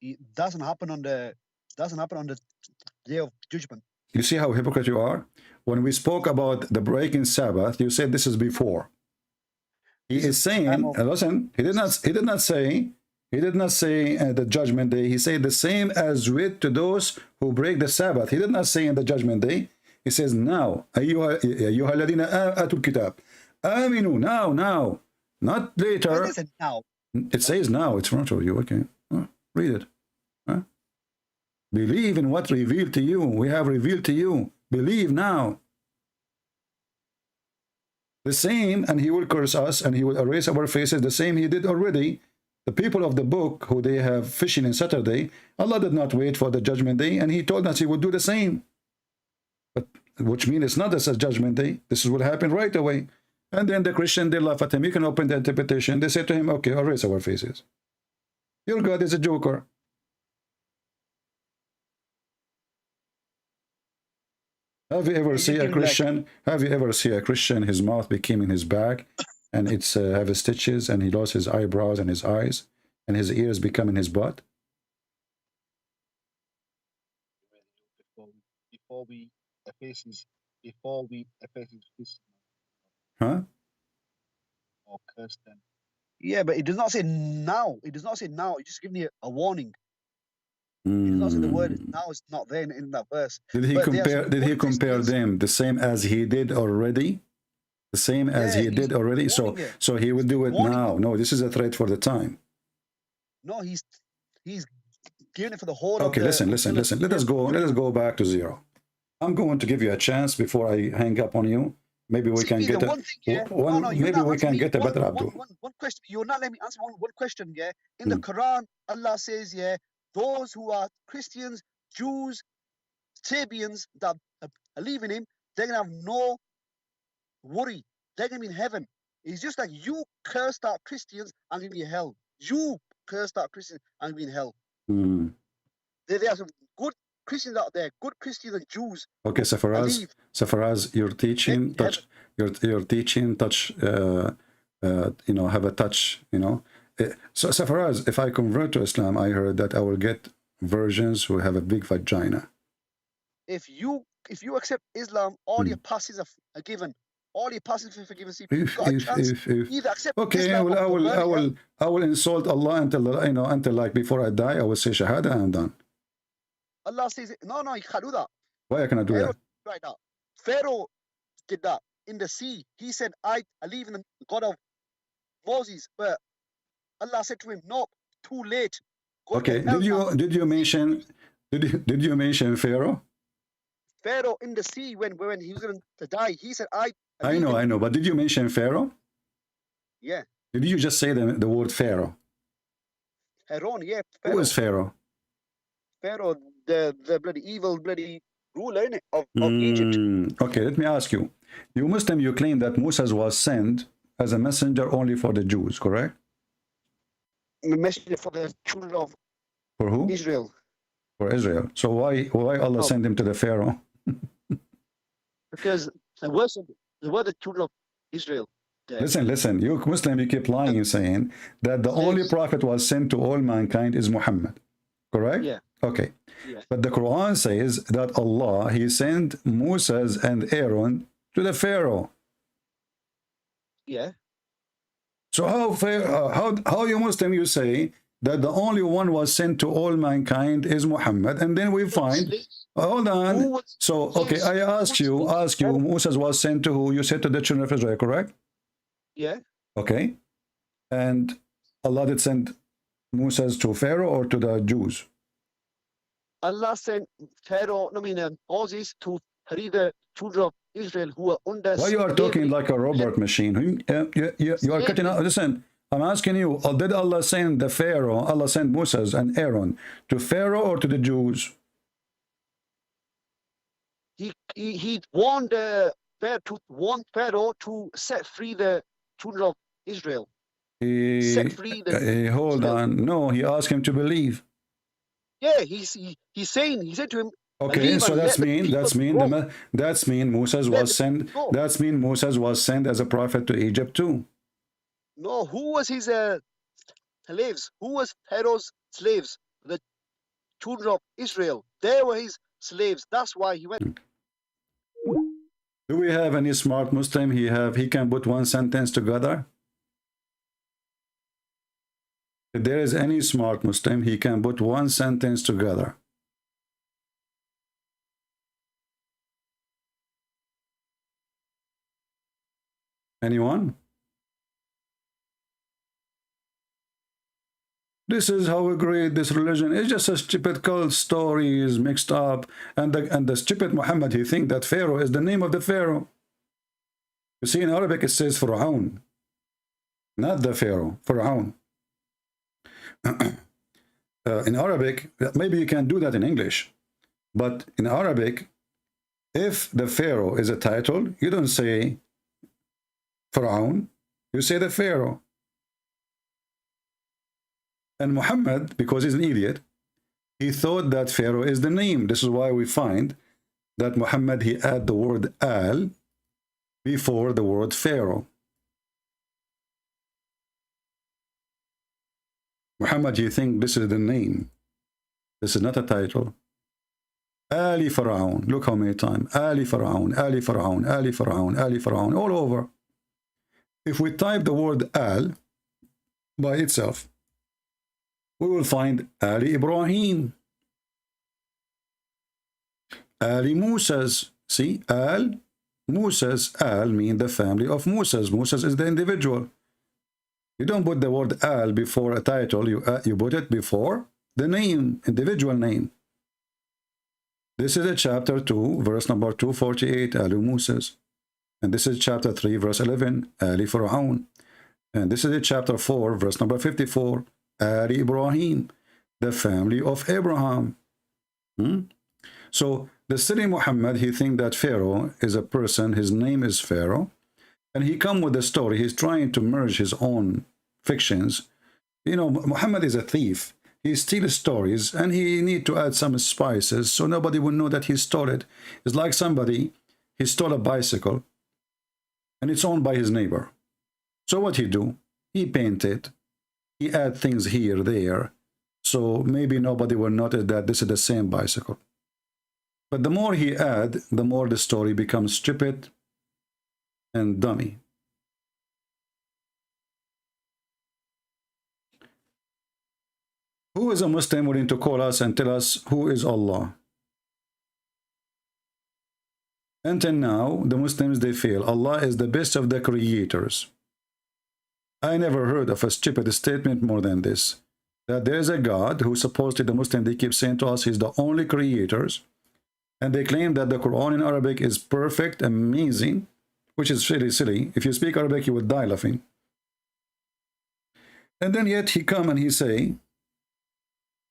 It doesn't happen on the day of judgment. You see how hypocrite you are? When we spoke about the breaking Sabbath, you said this is before. He is saying, listen, he did not say the judgment day. He said the same as with to those who break the Sabbath. He did not say in the judgment day. He says now, أيها الذين آتوا الكتاب آمنوا, now, not later. It now. It says now. It's front of you. Okay, read it. Believe in what revealed to you. We have revealed to you. Believe now. The same, and he will curse us, and he will erase our faces. The same he did already. The people of the book, who they have fishing on Saturday, Allah did not wait for the judgment day, and he told us he would do the same. But which means it's not as a judgment day. This will happen right away. And then the Christian, they laugh at him. You can open the interpretation. They say to him, okay, erase our faces. Your God is a joker. Have you ever seen a Christian? Have you ever seen a Christian? His mouth became in his back, and it's have stitches, and he lost his eyebrows and his eyes, and his ears become in his butt. Before we efface his Huh? or curse them. Yeah, but it does not say now. It does not say now. It just gives me a warning. It does not say the word now is not there in that verse. Did he compare? Did he compare them the same as he did already? The same as he did already. So he will do it now. No, this is a threat for the time. No, he's giving it for the whole. Okay, listen. Let us go back to zero. I'm going to give you a chance before I hang up on you. maybe we can get maybe we can get a better Abdul. One question. You're not letting me answer one question. Yeah. In the Quran, Allah says, yeah, those who are Christians, Jews, Sabians that believe in Him, they're gonna have no worry. They're gonna be in heaven. It's just like you cursed out Christians and gonna be in hell. You cursed out Christians and be in hell. There are some good Christians out there, good Christians and Jews. Okay, so for us, your teaching touch, your teaching touch, you know, have a touch, you know. So for us, if I convert to Islam, I heard that I will get virgins who have a big vagina. If you accept Islam, all your passes are given. All your passes are forgiven. So you've got a chance. Either accept okay, Islam I will insult Allah until, you know, until like before I die, I will say Shahada and I'm done. Allah says, no, you can't do that. Why I cannot do that? Right now, Pharaoh did that in the sea. He said, I believe in the God of Moses, but Allah said to him, no, too late. Okay, did you mention Pharaoh? Pharaoh in the sea when he was going to die, he said, I know, but did you mention Pharaoh? Yeah. Did you just say the word Pharaoh? Pharaoh, yeah. Pharaoh. Who is Pharaoh? Pharaoh, the bloody evil bloody ruler of Egypt. Okay, let me ask you. You Muslim, you claim that Moses was sent as a messenger only for the Jews, correct? A messenger for the children of Israel. For Israel. So why Allah sent him to the Pharaoh? Because they were the children of Israel. Listen, you Muslim, you keep lying and saying that the only prophet was sent to all mankind is Muhammad. Correct? Yeah. Okay. Yeah. But the Quran says that Allah, He sent Moses and Aaron to the Pharaoh. Yeah. So how you Muslim, you say that the only one was sent to all mankind is Muhammad, and then we find, hold on. So, okay, I ask you, Moses was sent to who? You said to the children of Israel, correct? Yeah. Okay. And Allah did send Moses to Pharaoh or to the Jews? Allah sent Moses to the children of Israel who are under. Why you are talking like a robot machine? You are cutting out. Listen, I'm asking you, did Allah send the Pharaoh, Allah sent Moses and Aaron to Pharaoh or to the Jews? He warned Pharaoh to set free the children of Israel. Set free the hold on. No, he asked him to believe. Yeah, he said to him. Okay, so that's mean Moses was sent. That's mean Moses was sent as a prophet to Egypt too. No, who was his slaves? Who was Pharaoh's slaves? The children of Israel. They were his slaves. That's why he went. Do we have any smart Muslim? He can put one sentence together. If there is any smart Muslim, he can put one sentence together. Anyone? This is how we create this religion. It's just a stupid cult stories mixed up. And the stupid Muhammad, he thinks that Pharaoh is the name of the Pharaoh. You see, in Arabic it says Fir'aun, not the Pharaoh, Fir'aun. In Arabic, maybe you can do that in English, but in Arabic, if the Pharaoh is a title, you don't say Fir'aun, you say the Pharaoh. And Muhammad, because he's an idiot, he thought that Pharaoh is the name. This is why we find that Muhammad, he add the word al before the word Pharaoh. Muhammad, you think this is the name. This is not a title. Ali Pharaoh. Look how many times. Ali Pharaoh, Ali Pharaoh, Ali Pharaoh, Ali Pharaoh, all over. If we type the word Al by itself, we will find Ali Ibrahim, Ali Moses. See, Al, Moses. Al means the family of Moses. Moses is the individual. You don't put the word Al before a title. You put it before the name, individual name. This is a chapter 2, verse number 248, Al Moses. And this is chapter 3, verse 11, Ali Fir'aun. And this is chapter 4, verse number 54, Ali Ibrahim, the family of Abraham. So the silly Muhammad, he thinks that Pharaoh is a person, his name is Pharaoh, and he come with a story. He's trying to merge his own fictions. You know, Muhammad is a thief. He steals stories, and he need to add some spices so nobody will know that he stole it. It's like somebody, he stole a bicycle, and it's owned by his neighbor. So what he do? He paint it. He add things here, there. So maybe nobody will notice that this is the same bicycle. But the more he add, the more the story becomes stupid and dummy. Who is a Muslim willing to call us and tell us who is Allah? Until now, the Muslims, they feel Allah is the best of the creators. I never heard of a stupid statement more than this. That there is a God who supposedly the Muslims, they keep saying to us, he's the only creators. And they claim that the Quran in Arabic is perfect, amazing, which is really silly. If you speak Arabic, you would die laughing. And then yet he come and he say,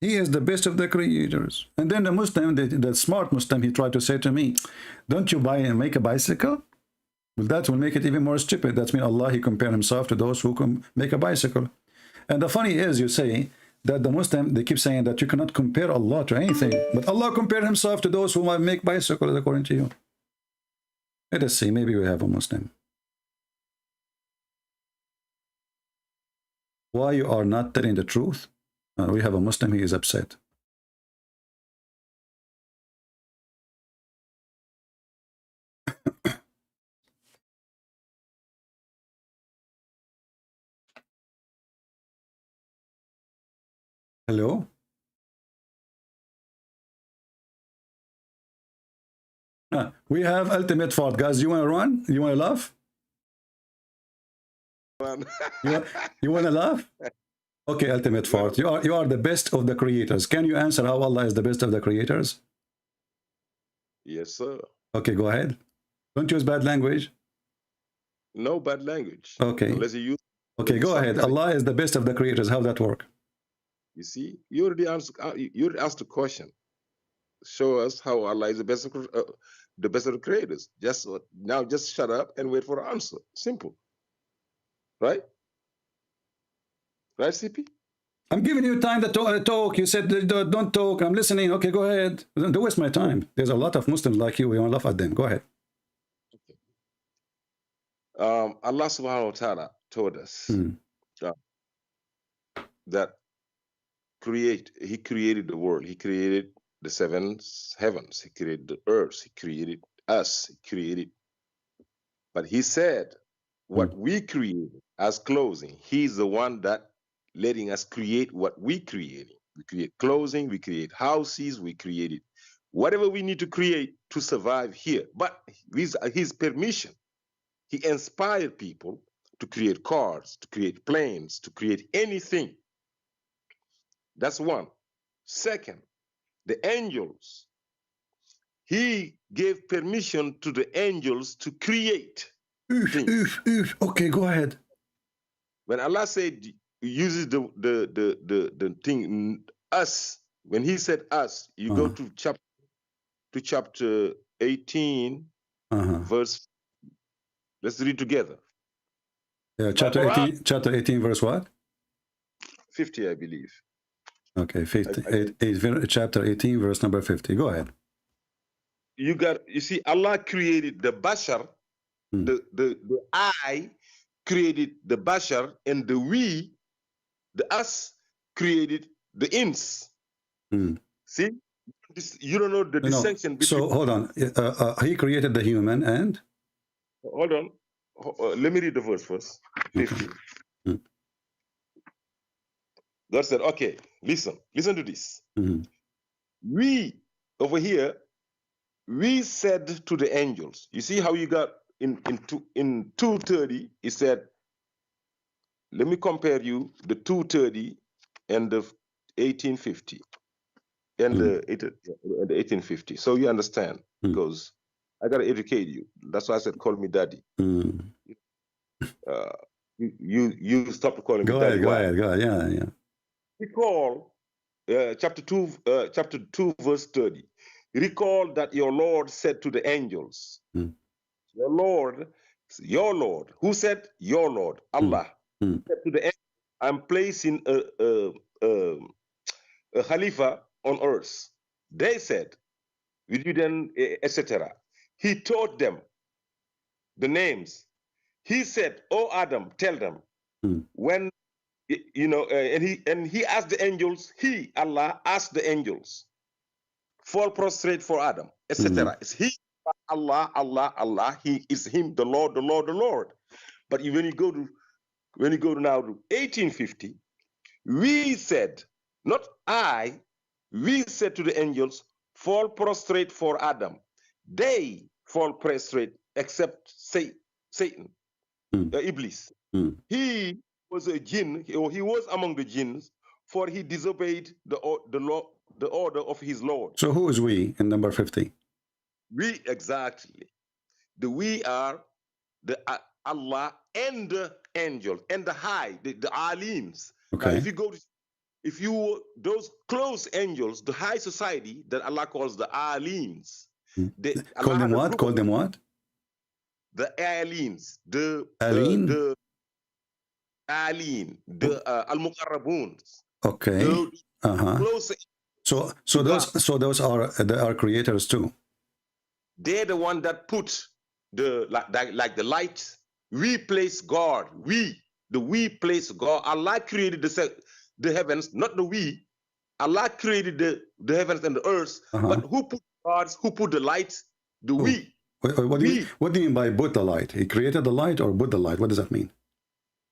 he is the best of the creators. And then the Muslim, the smart Muslim, he tried to say to me, don't you buy and make a bicycle? Well, that will make it even more stupid. That's mean Allah, he compared himself to those who can make a bicycle. And the funny is, you say that the Muslim, they keep saying that you cannot compare Allah to anything. But Allah compared himself to those who might make bicycles, according to you. Let us see, maybe we have a Muslim. Why you are not telling the truth? We have a Muslim, he is upset. Hello? We have ultimate fault, guys. You want to run? You want to laugh? You want to laugh? Okay, ultimate fault. You are the best of the creators. Can you answer how Allah is the best of the creators? Yes, sir. Okay, go ahead. Don't use bad language. No bad language. Okay. Unless you use. Okay, go ahead. Allah is the best of the creators. How that work? You see, you already asked the question. Show us how Allah is the best of the creators. Just shut up and wait for the answer. Simple. Right? Right, CP? I'm giving you time to talk. You said don't talk. I'm listening. Okay, go ahead. Don't waste my time. There's a lot of Muslims like you. We want to laugh at them. Go ahead. Okay. Allah subhanahu wa ta'ala told us that He created the world. He created the seven heavens. He created the earth. He created us. He created. But he said what we created as clothing, he's the one that letting us create what we created. We create clothing, we create houses, we created whatever we need to create to survive here. But with his permission, he inspired people to create cars, to create planes, to create anything. That's one. Second, the angels. He gave permission to the angels to create things. Okay, go ahead. When Allah said, uses the thing us, when he said us, you go to chapter 18, verse. Let's read together. Yeah, chapter 18, verse what? 50, I believe. Okay, 50, chapter 18, verse number 50. Go ahead. You see, Allah created the bashar, the I created the bashar, and the we, the us, created the ins. See? You don't know the distinction between... So, hold on. He created the human and... Hold on. Let me read the verse first. 50. God said, okay, listen to this. We, over here, we said to the angels, you see how you got in 230, he said, let me compare you the 230 and the 1850 and the 1850. So you understand, because I gotta educate you. That's why I said, call me daddy. You stop calling me daddy. Go ahead. Yeah. Recall chapter 2, verse 30. Recall that your Lord said to the angels, your Lord, who said your Lord, Allah, said to the angels, I'm placing a Khalifa on earth. They said, will you then, etc. He taught them the names. He said, oh Adam, tell them when, and he asked the angels, Allah asked the angels, fall prostrate for Adam, etc. It's he, Allah, he is him, the Lord. But when you go to now to 1850, we said, not I, we said to the angels, fall prostrate for Adam. They fall prostrate except Satan, Iblis. He was a jinn, or he was among the jinns, for he disobeyed the order of his Lord. So who is we in number 50? We, exactly. We are the Allah and the angels and the high, the alims. Okay. Now, if you those close angels, the high society that Allah calls the alims. Call them what? Call them what? The alims. The alim. The al-muqarrabuns. Okay. Close. So those are creators too. They're the one that put like the light. We place God. We place God. Allah created the heavens, not the we. Allah created the heavens and the earth. But who put gods? Who put the light? The we. What do you mean by put the light? He created the light or put the light? What does that mean?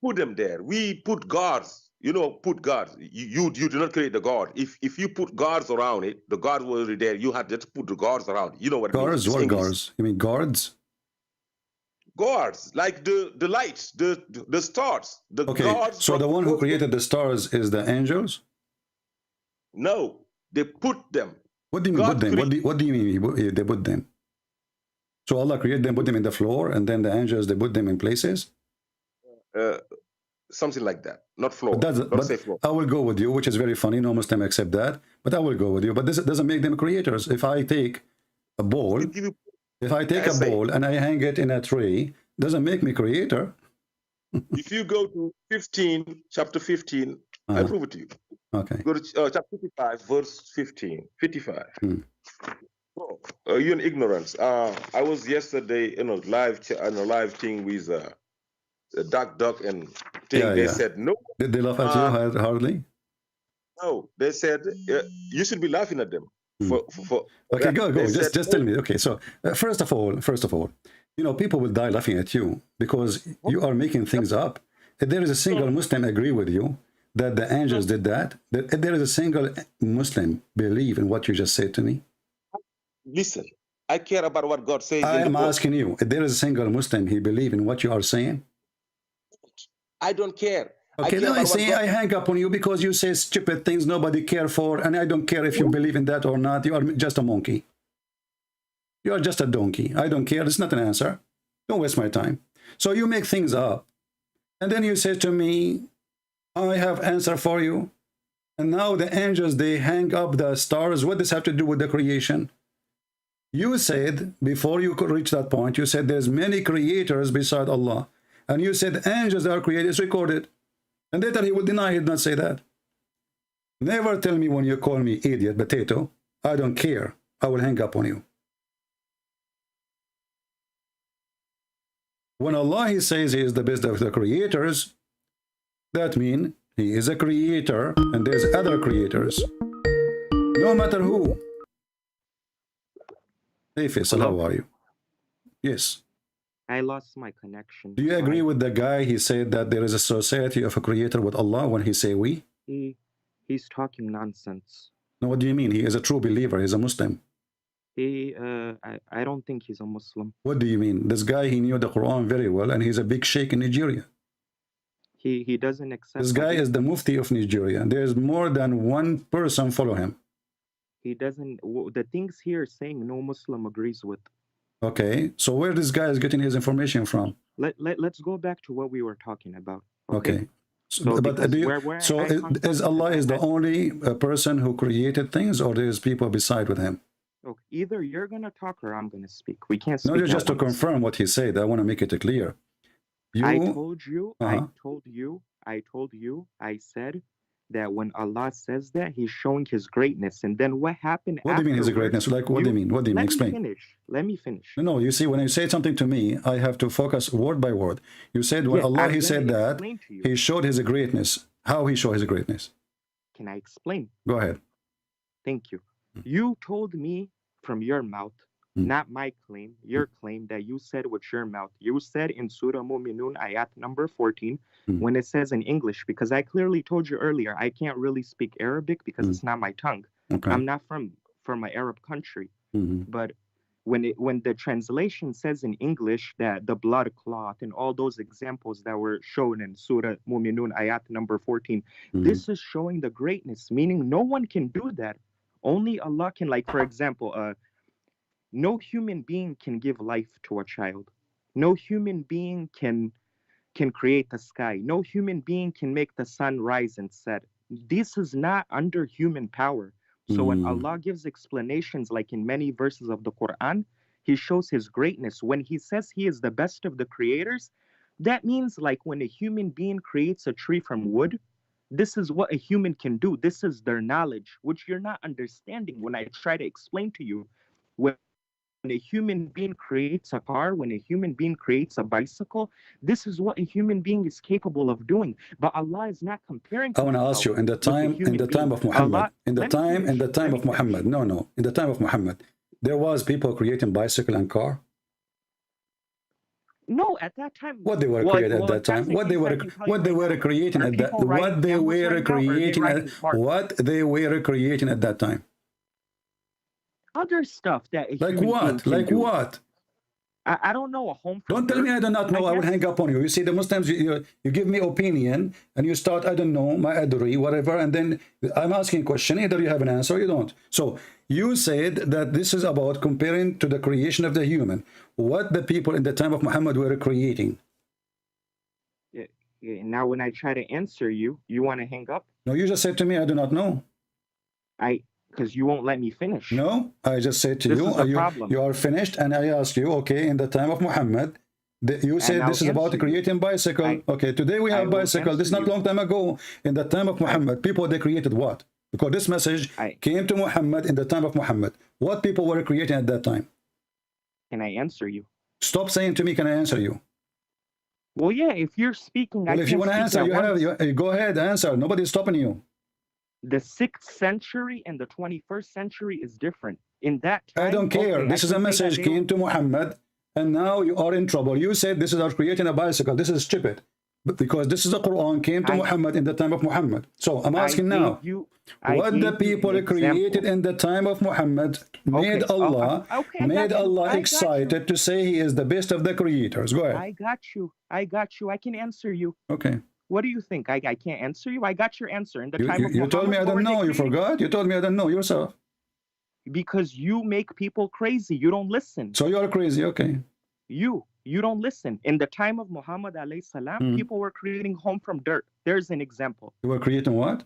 Put them there. We put gods. Put gods. You do not create the God. If you put gods around it, the gods were already there. You had to put the gods around it. You know what it means? What gods? You mean guards? Gods, like the lights, the stars. Gods. So the one who created the stars is the angels? No, they put them. What do you mean put them? What do you mean they put them? So Allah created them, put them in the floor, and then the angels, they put them in places? Something like that. Not floor. But say floor. I will go with you, which is very funny. No Muslim accept that. But I will go with you. But this doesn't make them creators. If I take a ball, and I hang it in a tree, doesn't make me creator. If you go to chapter 15, I'll prove it to you. Okay. Go to chapter 55, verse 55. You're in ignorance. I was yesterday in a live thing with a duck and thing. They said no. Did they laugh at you hardly? No, they said you should be laughing at them. Okay, go. Just tell me. Okay, so first of all, people will die laughing at you because you are making things up. If there is a single Muslim agree with you that the angels did that, if there is a single Muslim believe in what you just said to me. Listen, I care about what God says. I am asking you, if there is a single Muslim, he believe in what you are saying? I don't care. Okay, then I hang up on you because you say stupid things nobody care for, and I don't care if you believe in that or not. You are just a monkey. You are just a donkey. I don't care. It's not an answer. Don't waste my time. So you make things up, and then you say to me, I have answer for you. And now the angels, they hang up the stars. What does this have to do with the creation? You said, before you could reach that point, you said there's many creators beside Allah. And you said angels are created. It's recorded. And later he will deny he did not say that. Never tell me when you call me idiot, potato. I don't care. I will hang up on you. When Allah he says he is the best of the creators, that means he is a creator and there's other creators. No matter who. Hey Faisal, how are you? Yes. I lost my connection. Do you agree with the guy? He said that there is a society of a creator with Allah when he say we? He's talking nonsense. No, what do you mean? He is a true believer. He's a Muslim. I don't think he's a Muslim. What do you mean? This guy, he knew the Quran very well, and he's a big sheikh in Nigeria. He doesn't accept. This guy is the mufti of Nigeria. There's more than one person follow him. He doesn't. The things here saying no Muslim agrees with. Okay, so where this guy is getting his information from? Let's go back to what we were talking about. Okay. So, but is Allah is the only person who created things, or there's people beside with him? Okay. Either you're gonna talk or I'm gonna speak. We can't speak. No, just to confirm what he said. I want to make it clear. I told you. I said that when Allah says that, He's showing His greatness, and then what happened? What do you mean His greatness? Like, what do you mean? What do you mean? Explain. Let me finish. No, you see, when you say something to me, I have to focus word by word. You said when Allah, He said that He showed His greatness. How He showed His greatness? Can I explain? Go ahead. Thank you. You told me from your mouth, not my claim, your claim that you said with your mouth. You said in Surah Mu'minun ayat number 14, when it says in English, because I clearly told you earlier, I can't really speak Arabic because it's not my tongue. Okay. I'm not from an Arab country. But when the translation says in English that the blood cloth and all those examples that were shown in Surah Mu'minun ayat number 14, this is showing the greatness, meaning no one can do that. Only Allah can, like, for example, no human being can give life to a child. No human being can create the sky. No human being can make the sun rise and set. This is not under human power. So when Allah gives explanations, like in many verses of the Quran, He shows His greatness. When He says He is the best of the creators, that means like when a human being creates a tree from wood, this is what a human can do. This is their knowledge, which you're not understanding when I try to explain to you. When a human being creates a car, when a human being creates a bicycle, this is what a human being is capable of doing. But Allah is not comparing. I want to ask you, in the time of Muhammad, in the time of Muhammad, there was people creating bicycle and car. No, at that time. What they were creating at that time? What they were creating at that? What they were creating at that time? Other stuff that. Like what? Like what? I don't know. A home. Don't tell me I do not know. I will hang up on you. You see, the Muslims, you give me opinion, and you start, I don't know, my adri, whatever, and then I'm asking a question. Either you have an answer or you don't. So you said that this is about comparing to the creation of the human. What the people in the time of Muhammad were creating. Yeah, now, when I try to answer you, you want to hang up? No, you just said to me, I do not know. Because you won't let me finish. No, I just said to you are finished, and I asked you, okay, in the time of Muhammad, you said this is about creating bicycle. Okay, today we have bicycle. This is not long time ago. In the time of Muhammad, people, they created what? Because this message came to Muhammad in the time of Muhammad. What people were creating at that time? Can I answer you? Stop saying to me, can I answer you? Well, yeah, if you're speaking, well, if you want to answer, you go ahead, answer. Nobody's stopping you. The 6th century and the 21st century is different. In that time, I don't care. This is a message came to Muhammad, and now you are in trouble. You said this is about creating a bicycle. This is stupid. But because this is the Quran came to Muhammad in the time of Muhammad. So I'm asking now, what the people created in the time of Muhammad made Allah excited to say He is the best of the creators. Go ahead. I got you. I can answer you. Okay. What do you think? I can't answer you? I got your answer. In the time of you told me I don't know. You forgot? You told me I don't know yourself. Because you make people crazy. You don't listen. So you're crazy, okay. You don't listen. In the time of Muhammad alayhi salam, people were creating home from dirt. There's an example. You were creating what?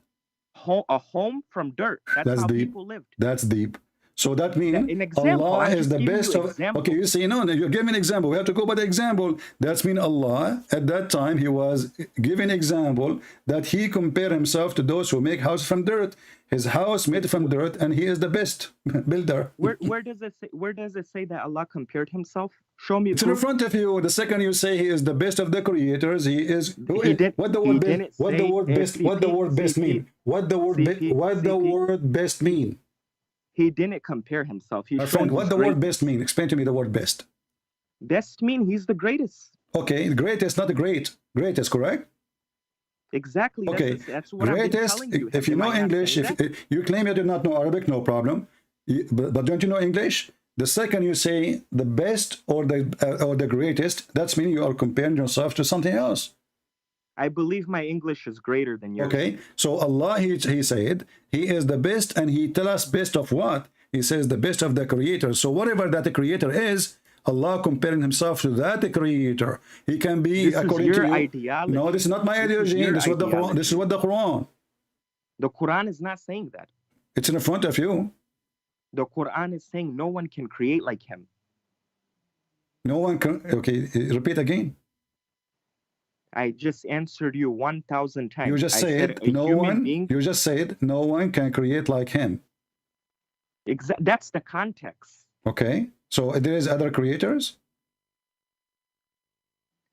A home from dirt. That's how deep. People lived. That's deep. So that means Allah is the best of... Okay, you see, no, you give me an example. We have to go by the example. That means Allah, at that time, He was giving example that He compared Himself to those who make houses from dirt. His house made from dirt, and He is the best builder. Where does it say that Allah compared Himself? Show me. It's in front of you. The second you say He is the best of the creators, He is... What the word best mean? What the word best mean? He didn't compare Himself. My friend, what the word best mean? Explain to me the word best. Best mean He's the greatest. Okay, greatest, not great. Greatest, correct? Exactly. Okay, that's what greatest. I've been telling you. If you know English, if you claim you do not know Arabic, no problem. But don't you know English? The second you say the best or the greatest, that's meaning you are comparing yourself to something else. I believe my English is greater than yours. Okay, so Allah, he said, He is the best, and He tell us best of what? He says the best of the creator. So whatever that the creator is, Allah comparing himself to that creator. He can be This according is your to you. ideology. No, this is not my ideology. your This is what the Quran. This is what the Quran. The Quran is not saying that. It's in front of you. The Quran is saying no one can create like him. No one can. Okay, repeat again. I just answered you 1,000 times. You just I said a no human one. being- You just said no one can create like him. That's the context. Okay, so there is other creators.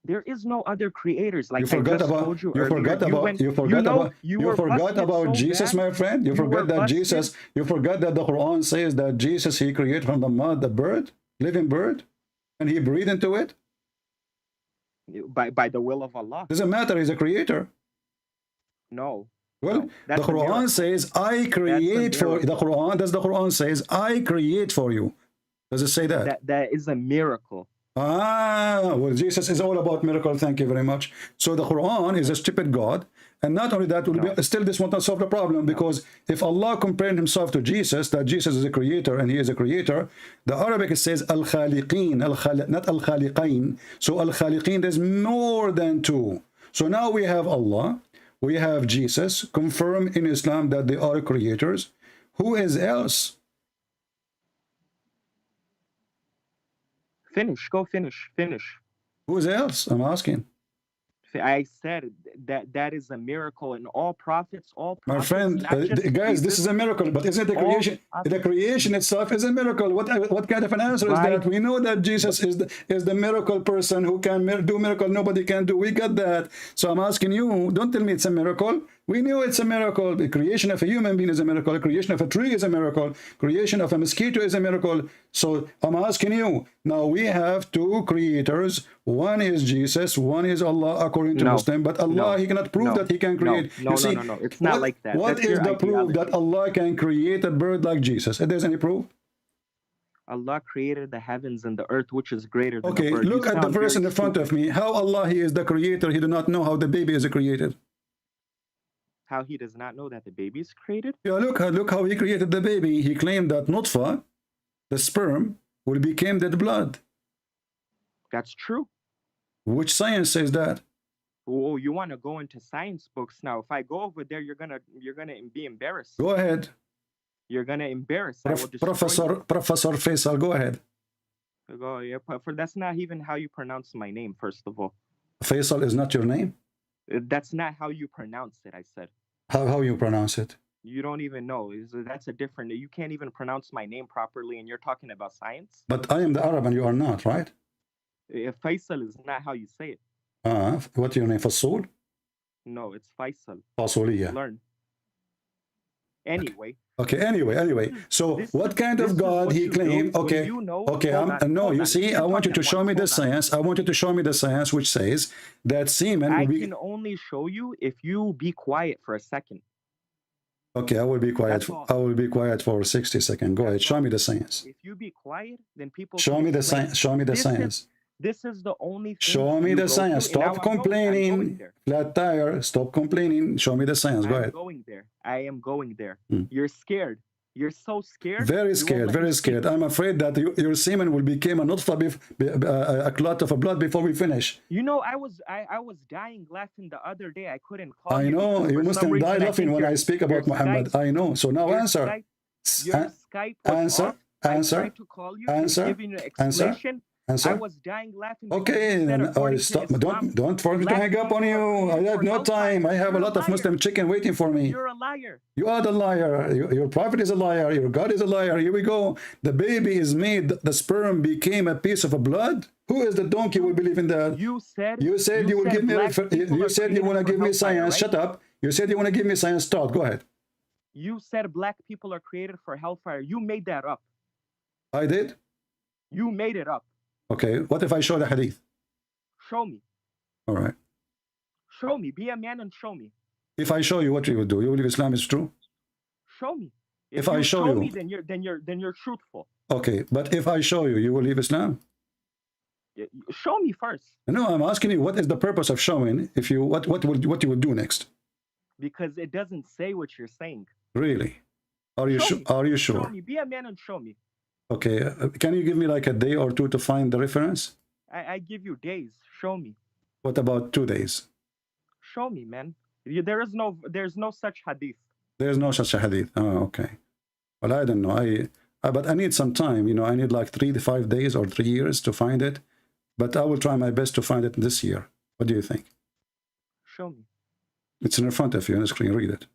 There is no other creators. Like You forgot I just about. told you You earlier. forgot You about. went- You forgot know, about. you You were forgot busted about so Jesus, bad. my friend. You You forgot were that busted. Jesus. You forgot that the Quran says that Jesus he created from the mud the bird, living bird, and he breathed into it. By the will of Allah. Doesn't matter. He's a creator. No. Well, No, that's the a miracle. Quran says, "I create for miracle. the Quran." Does the Quran says, "I create for you"? Does it say that? That is a miracle. Ah, well, Jesus is all about miracle. Thank you very much. So the Quran is a stupid God, and not only that, will be, still this will not solve the problem because if Allah compared himself to Jesus, that Jesus is a creator and he is a creator, the Arabic says al-khaliqeen, not al-khaliqain. So al-khaliqeen, there's more than two. So now we have Allah, we have Jesus, confirm in Islam that they are creators. Who is else? Go finish. Who's else? I'm asking. I said that is a miracle, and all prophets, My friend, guys, this is a miracle, but isn't the creation? The creation itself is a miracle. What kind of an answer is that? We know that Jesus is the miracle person who can do miracle nobody can do. We got that. So I'm asking you, don't tell me it's a miracle. We knew it's a miracle. The creation of a human being is a miracle. The creation of a tree is a miracle. Creation of a mosquito is a miracle. So I'm asking you, now we have two creators. One is Jesus, one is Allah according to Muslim. But Allah, he cannot prove that he can create. No. It's not like that. What is the proof that Allah can create a bird like Jesus? If there's any proof? Allah created the heavens and the earth, which is greater than Okay, the bird. look at the verse in the front of me. How Allah, he is the creator. He do not know how the baby is created. How he does not know that the baby is created? Yeah, look how he created the baby. He claimed that nutfa, the sperm, will become dead blood. That's true. Which science says that? Oh, you want to go into science books now? If I go over there, you're gonna be embarrassed. Go ahead. You're gonna embarrass. I will Professor Faisal, go ahead. Go, yeah, that's not even how you pronounce my name. First of all, Faisal is not your name. That's not how you pronounce it. I said. How you pronounce it? You don't even know. That's a different. You can't even pronounce my name properly, and you're talking about science. But I am the Arab, and you are not, right? Faisal is not how you say it. What's your name? Fasul? No, it's Faisal. Fasuliya. Learn. Anyway. Okay. Anyway. So, what kind of God he claimed? Okay. No. You see, I want you to show me the science. I want you to show me the science which says that semen. I can only show you if you be quiet for a second. Okay, I will be quiet. I will be quiet for 60 seconds. Go ahead. Show me the science. If you be quiet, then people. Show me the science. Show me the science. This is the only thing. Show me the science. Stop complaining. Flat tire. Stop complaining. Show me the science. Go ahead. I am going there. You're scared. You're so scared. Very scared. Very scared. I'm afraid that your semen will become a nutfa, a clot of blood before we finish. You know, I was dying laughing the other day. I couldn't call. I know you must die laughing when I speak about Muhammad. I know. So now answer. Your Skype was off. I tried to call you. Giving you an explanation. Answer. I was dying laughing. Okay, then stop. Don't force me to hang up on you. I have no time. I have a lot of Muslim chicken waiting for me. You're a liar. You are the liar. Your prophet is a liar. Your God is a liar. Here we go. The baby is made. The sperm became a piece of blood. Who is the donkey will believe in that? You said you will give me. You said you want to give me science. Shut up. You said you want to give me science. Start. Go ahead. You said black people are created for hellfire. You made that up. I did. You made it up. Okay, what if I show the hadith? Show me. All right. Show me. Be a man and show me. If I show you, what you will do? You believe Islam is true? Show me. If I show you, me, then you're truthful. Okay, but if I show you, you will leave Islam? Show me first. No, I'm asking you, what is the purpose of showing? If you what you will do next? Because it doesn't say what you're saying. Really? Are you sure? Are you sure? Show me. Be a man and show me. Okay, can you give me like a day or two to find the reference? I give you days. Show me. What about 2 days? Show me, man. There's no such hadith. There's no such a hadith. Oh, okay. Well, I don't know. But I need some time. You know, I need like 3 to 5 days or 3 years to find it. But I will try my best to find it this year. What do you think? Show me. It's in front of you on the screen. Read it.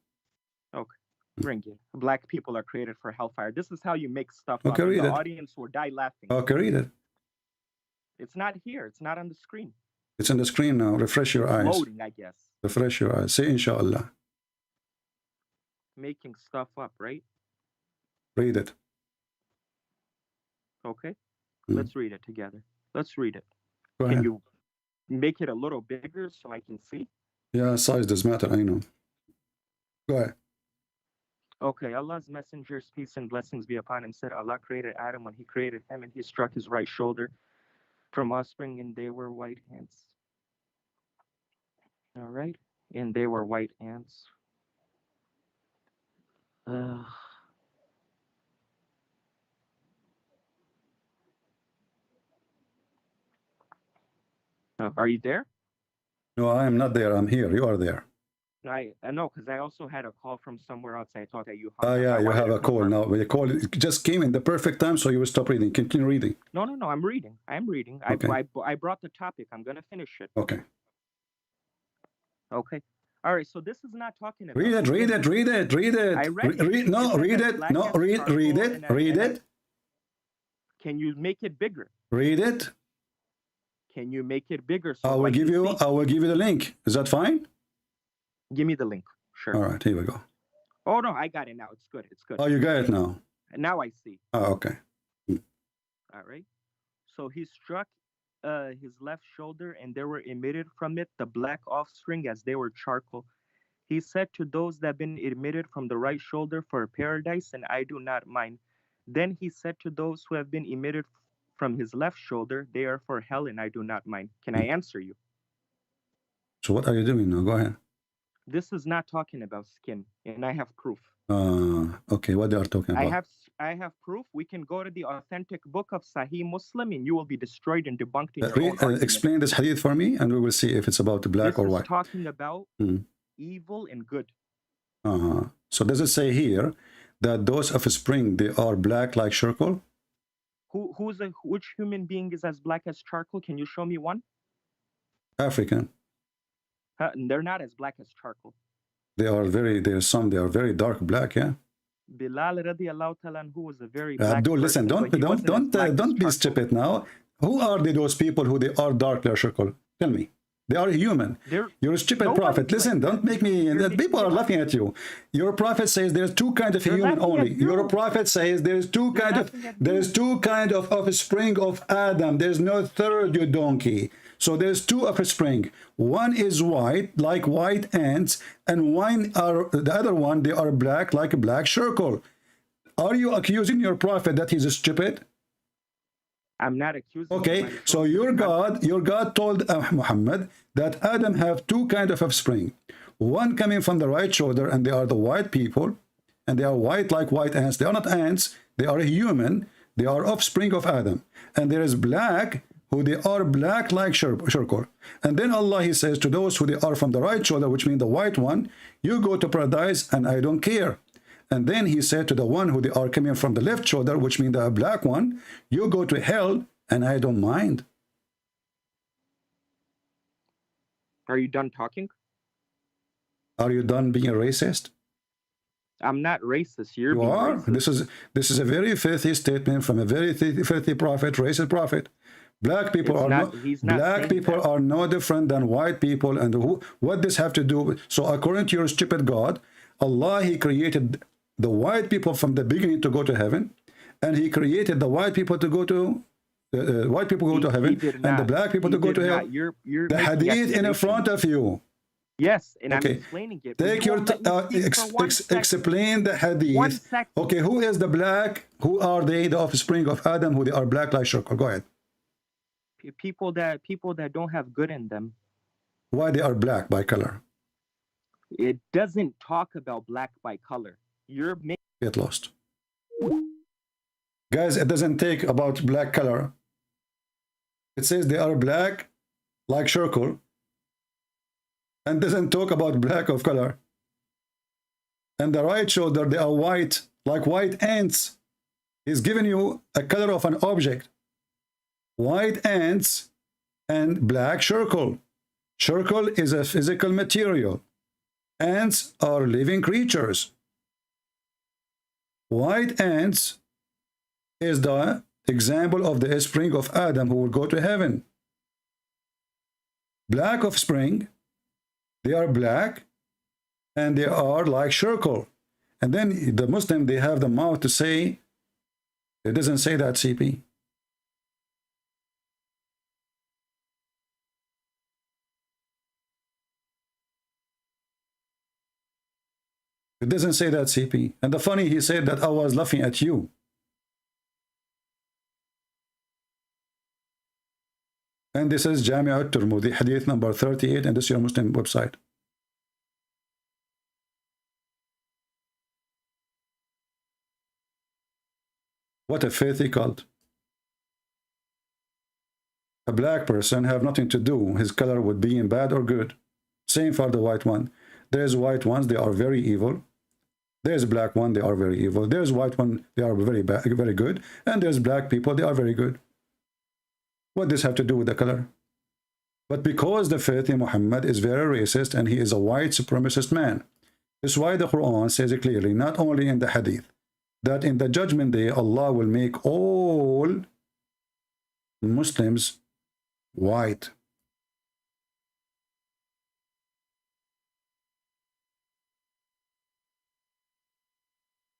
Okay. Bring it. Black people are created for hellfire. This is how you make stuff Okay, up. read The it. audience will die laughing. Okay, read it. It's not here. It's not on the screen. It's on the screen now. Refresh your eyes. Loading, I guess. Refresh your eyes. Say inshallah. Making stuff up, right? Read it. Okay. Let's read it together. Let's read it. Go Can ahead. you make it a little bigger so I can see? Yeah, size does matter. I know. Go ahead. Okay, Allah's messengers, peace and blessings be upon him, said Allah created Adam when he created him, and he struck his right shoulder from offspring, and they were white ants. All right, and they were white ants. Are you there? No, I am not there. I'm here. You are there. I know, because I also had a call from somewhere else. I thought that you. Oh, yeah, you have a call now. The call just came in the perfect time, so you will stop reading. Continue reading. No, I'm reading. I'm reading. Okay. I brought the topic. I'm going to finish it. Okay. Okay. All right, so this is not talking about... Read it. I read it. No, read it. No, read it. Can you make it bigger? Read it. Can you make it bigger? So I will give you the link. Is that fine? Give me the link. Sure. All right, here we go. Oh, no, I got it now. It's good. It's good. Oh, you got it now. Now I see. Oh, okay. All right. So he struck his left shoulder, and there were emitted from it the black offspring as they were charcoal. He said to those that have been emitted from the right shoulder, for paradise, and I do not mind. Then he said to those who have been emitted from his left shoulder, they are for hell, and I do not mind. Can I answer you? So what are you doing now? Go ahead. This is not talking about skin, and I have proof. Okay, what they are talking about? I have proof. We can go to the authentic book of Sahih Muslim, and you will be destroyed and debunked in your own argument. Explain this hadith for me, and we will see if it's about black or white. This is talking about evil and good. So does it say here that those offspring, they are black like charcoal? Which human being is as black as charcoal? Can you show me one? African. They're not as black as charcoal. They are very dark black, yeah. Bilal radiallahu ta'ala anhu was a very black Abdul, listen, person, don't be stupid now. Who are those people who they are dark like charcoal? Tell me. They are human. You're a stupid prophet. Listen, don't make me... People are laughing at you. Your prophet says there's 2 kinds of human only. Your prophet says there's 2 kind of offspring of Adam. There's no third, you donkey. So there's 2 offspring. One is white, like white ants, and the other one, they are black, like a black charcoal. Are you accusing your prophet that he's stupid? I'm not accusing. Okay, so your God told Muhammad that Adam have 2 kind of offspring. One coming from the right shoulder, and they are the white people, and they are white like white ants. They are not ants. They are human. They are offspring of Adam. And there is black, who they are black like charcoal. And then Allah, he says to those who they are from the right shoulder, which means the white one, you go to paradise and I don't care. And then he said to the one who they are coming from the left shoulder, which means the black one, you go to hell and I don't mind. Are you done talking? Are you done being a racist? I'm not racist. You are. Racist. This is a very filthy statement from a very filthy prophet, racist prophet. Black people are no different than white people. And what this have to do? So according to your stupid God, Allah, he created the white people from the beginning to go to heaven, and he created the white people to go to white people go to heaven, and the black people to go to hell. The hadith in front of you. Yes, and I'm explaining it. Take your explain the hadith. Okay, who is the black? Who are they? The offspring of Adam, who they are black like charcoal. Go ahead. People that don't have good in them. Why they are black by color? It doesn't talk about black by color. Get lost. Guys, it doesn't take about black color. It says they are black like charcoal, and doesn't talk about black of color. And the right shoulder, they are white, like white ants. He's giving you a color of an object. White ants and black charcoal. Charcoal is a physical material. Ants are living creatures. White ants is the example of the offspring of Adam who will go to heaven. Black offspring, they are black and they are like charcoal. And then the Muslim, they have the mouth to say, it doesn't say that, CP. It doesn't say that, CP. And the funny, he said that I was laughing at you. And this is Jami' al-Tirmidhi, hadith number 38, and this is your Muslim website. What a filthy cult. A black person have nothing to do his color with being bad or good. Same for the white one. There's white ones, they are very evil. There's black one, they are very evil. There's white one, they are very bad, very good. And there's black people, they are very good. What does this have to do with the color? But because the filthy Muhammad is very racist and he is a white supremacist man, that's why the Quran says it clearly, not only in the hadith, that in the judgment day, Allah will make all Muslims white.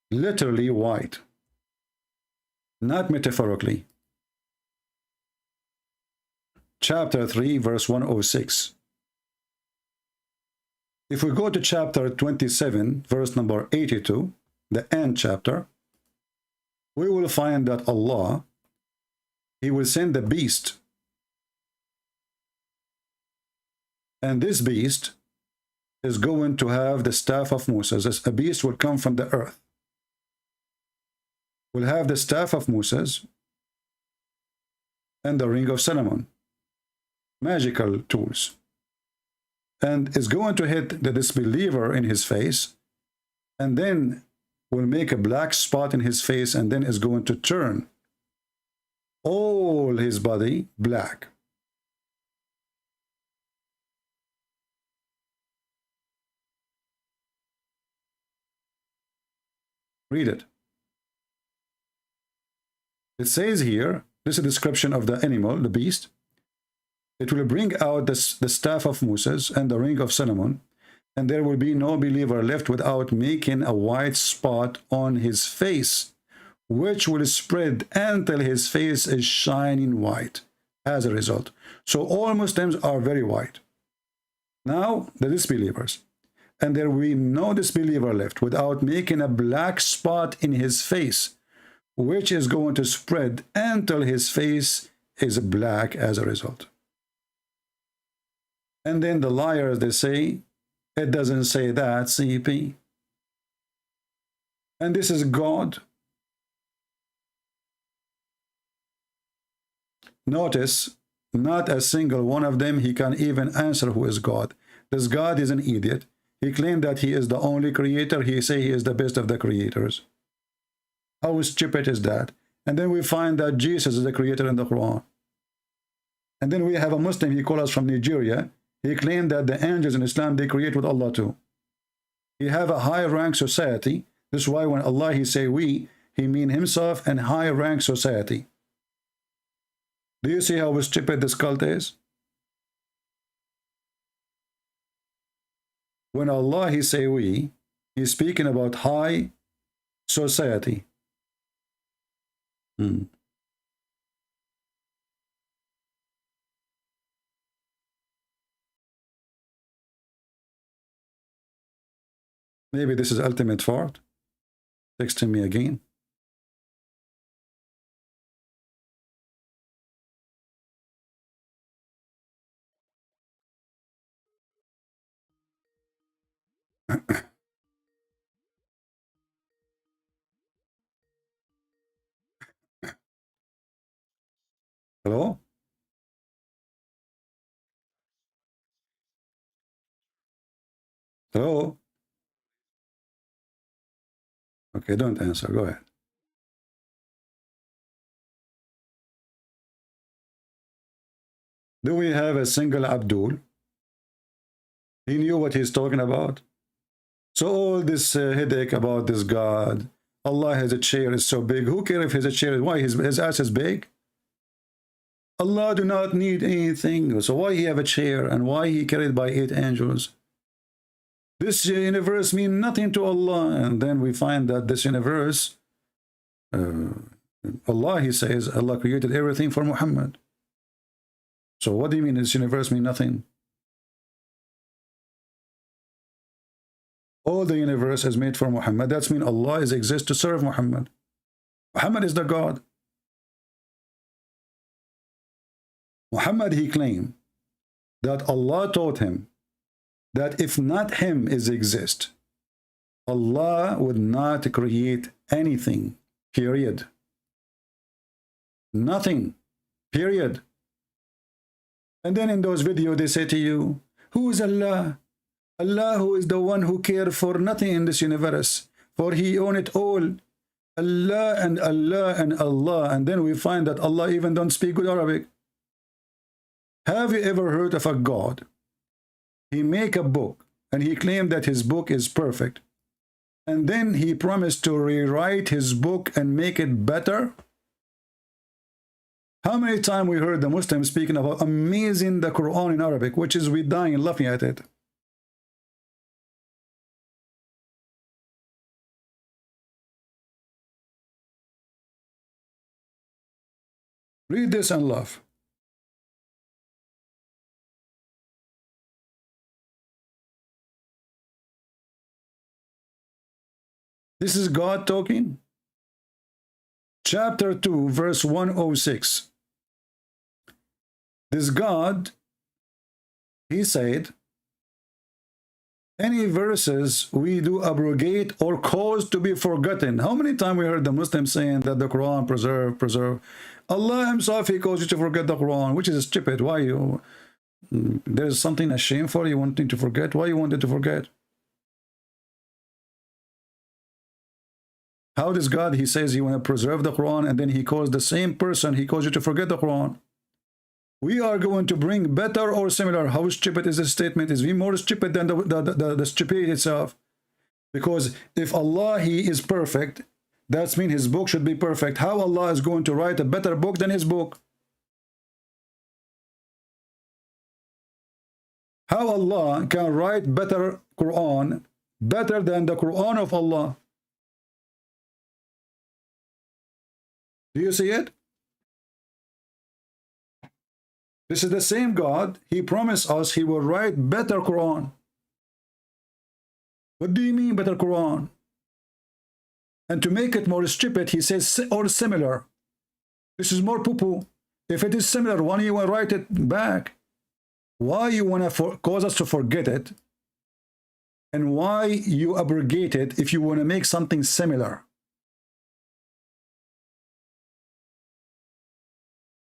Literally white, not metaphorically. Chapter 3, verse 106. If we go to chapter 27, verse number 82, the end chapter, we will find that Allah, he will send the beast. And this beast is going to have the staff of Moses. A beast will come from the earth. Will have the staff of Moses and the ring of Solomon. Magical tools. And is going to hit the disbeliever in his face, and then will make a black spot in his face, and then is going to turn all his body black. Read it. It says here, this is a description of the animal, the beast. It will bring out the staff of Moses and the ring of Solomon, and there will be no believer left without making a white spot on his face, which will spread until his face is shining white as a result. So all Muslims are very white. Now, the disbelievers. And there will be no disbeliever left without making a black spot in his face, which is going to spread until his face is black as a result. And then the liars, they say, it doesn't say that, CP. And this is God. Notice, not a single one of them, he can even answer who is God. This God is an idiot. He claimed that he is the only creator. He say he is the best of the creators. How stupid is that? And then we find that Jesus is the creator in the Quran. And then we have a Muslim, he called us from Nigeria. He claimed that the angels in Islam, they create with Allah too. He have a high rank society. This is why when Allah, he say we, he mean himself and high rank society. Do you see how stupid this cult is? When Allah, he say we, he's speaking about high society. Maybe this is ultimate fart. Texting me again. Hello? Hello? Okay, don't answer. Go ahead. Do we have a single Abdul? He knew what he's talking about. So all this headache about this God, Allah has a chair, is so big. Who cares if his chair? Why his ass is big? Allah do not need anything. So why he have a chair and why he carried by 8 angels? This universe mean nothing to Allah. And then we find that this universe, Allah, he says, Allah created everything for Muhammad. So what do you mean this universe mean nothing? All the universe is made for Muhammad. That's mean Allah is exist to serve Muhammad. Muhammad is the God. Muhammad, he claimed that Allah taught him that if not him is exist, Allah would not create anything, period. Nothing, period. And then in those videos they say to you, who is Allah? Allah, who is the one who cares for nothing in this universe, for he owns it all. Allah and Allah and Allah. And then we find that Allah even don't speak good Arabic. Have you ever heard of a God? He make a book and he claimed that his book is perfect. And then he promised to rewrite his book and make it better. How many times we heard the Muslims speaking about amazing the Quran in Arabic, which is we dying laughing at it. Read this and laugh. This is God talking. Chapter 2, verse 106. This God, he said, any verses we do abrogate or cause to be forgotten. How many times we heard the Muslims saying that the Quran preserve? Allah himself, he calls you to forget the Quran, which is stupid. Why you? There's something a shame for you wanting to forget. Why you wanted to forget? How does God, he says he want to preserve the Quran, and then he calls the same person, he calls you to forget the Quran. We are going to bring better or similar. How stupid is this statement? Is we more stupid than the stupidity itself? Because if Allah, he is perfect, that means his book should be perfect. How Allah is going to write a better book than his book? How Allah can write better Quran, better than the Quran of Allah? Do you see it? This is the same God. He promised us he will write better Quran. What do you mean better Quran? And to make it more stupid, he says or similar. This is more poo-poo. If it is similar, why you want to write it back? Why you want to cause us to forget it? And why you abrogate it if you want to make something similar?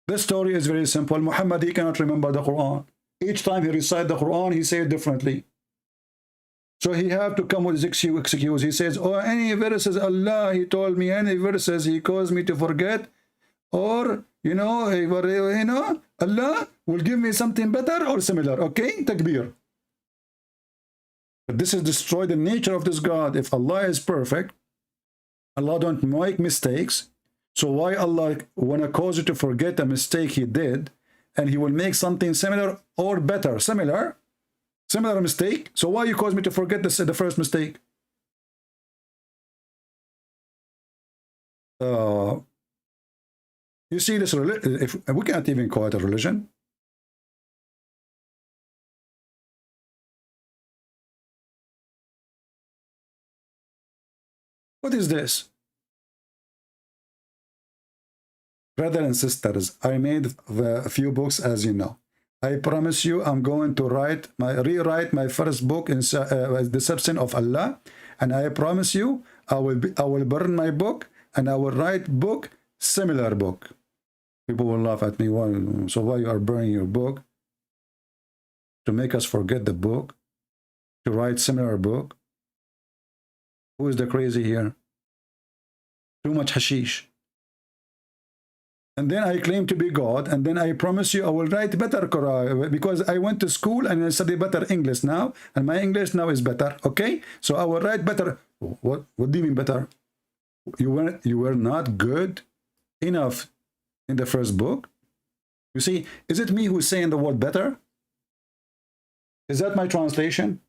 The story is very simple. Muhammad, he cannot remember the Quran. Each time he recites the Quran, he says it differently. So he have to come with his excuse. He says, oh, any verses Allah, he told me, any verses he caused me to forget, or, Allah will give me something better or similar. Okay, takbir. But this is destroy the nature of this God. If Allah is perfect, Allah don't make mistakes. So why Allah want to cause you to forget a mistake he did, and he will make something similar or better? Similar mistake. So why you cause me to forget the first mistake? You see this, if we can't even call it a religion. What is this? Brothers and sisters, I made a few books, as you know. I promise you, I'm going to rewrite my first book in Deception of Allah, and I promise you, I will burn my book, and I will write book, similar book. People will laugh at me. Why? So why you are burning your book? To make us forget the book? To write similar book? Who is the crazy here? Too much hashish. And then I claim to be God, and then I promise you I will write better Quran because I went to school and I study better English now, and my English now is better. Okay, so I will write better. What do you mean better? You were not good enough in the first book. You see, is it me who's saying the word better? Is that my translation?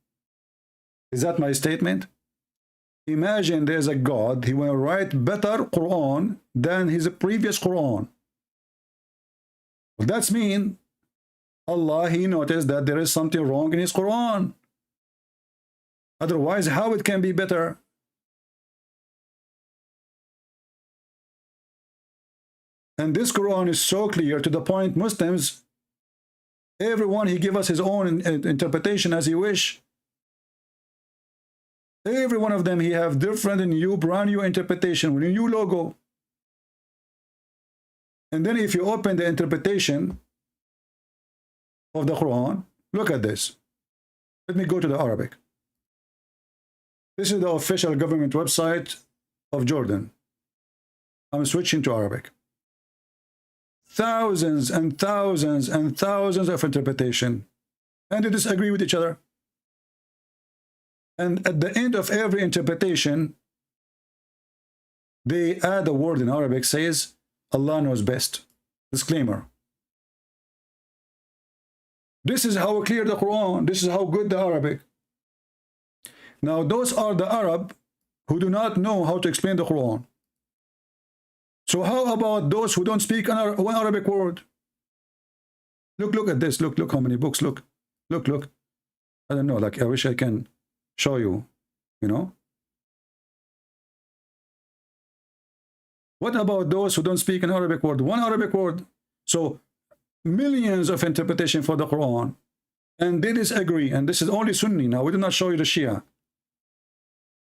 Is that my statement? Imagine there's a God, he will write better Quran than his previous Quran. Well, that's mean Allah, he noticed that there is something wrong in his Quran. Otherwise, how it can be better? And this Quran is so clear to the point Muslims, everyone, he give us his own interpretation as he wish. Every one of them, he have different and new, brand new interpretation with a new logo. And then if you open the interpretation of the Quran, look at this. Let me go to the Arabic. This is the official government website of Jordan. I'm switching to Arabic. Thousands and thousands and thousands of interpretation, and they disagree with each other. And at the end of every interpretation, they add a word in Arabic, says, Allah knows best. Disclaimer. This is how clear the Quran, this is how good the Arabic. Now, those are the Arab who do not know how to explain the Quran. So how about those who don't speak one Arabic word? Look at this. Look how many books. Look. I don't know, like I wish I can show you, you know. What about those who don't speak an Arabic word? One Arabic word. So millions of interpretation for the Quran. And they disagree. And this is only Sunni. Now, we did not show you the Shia.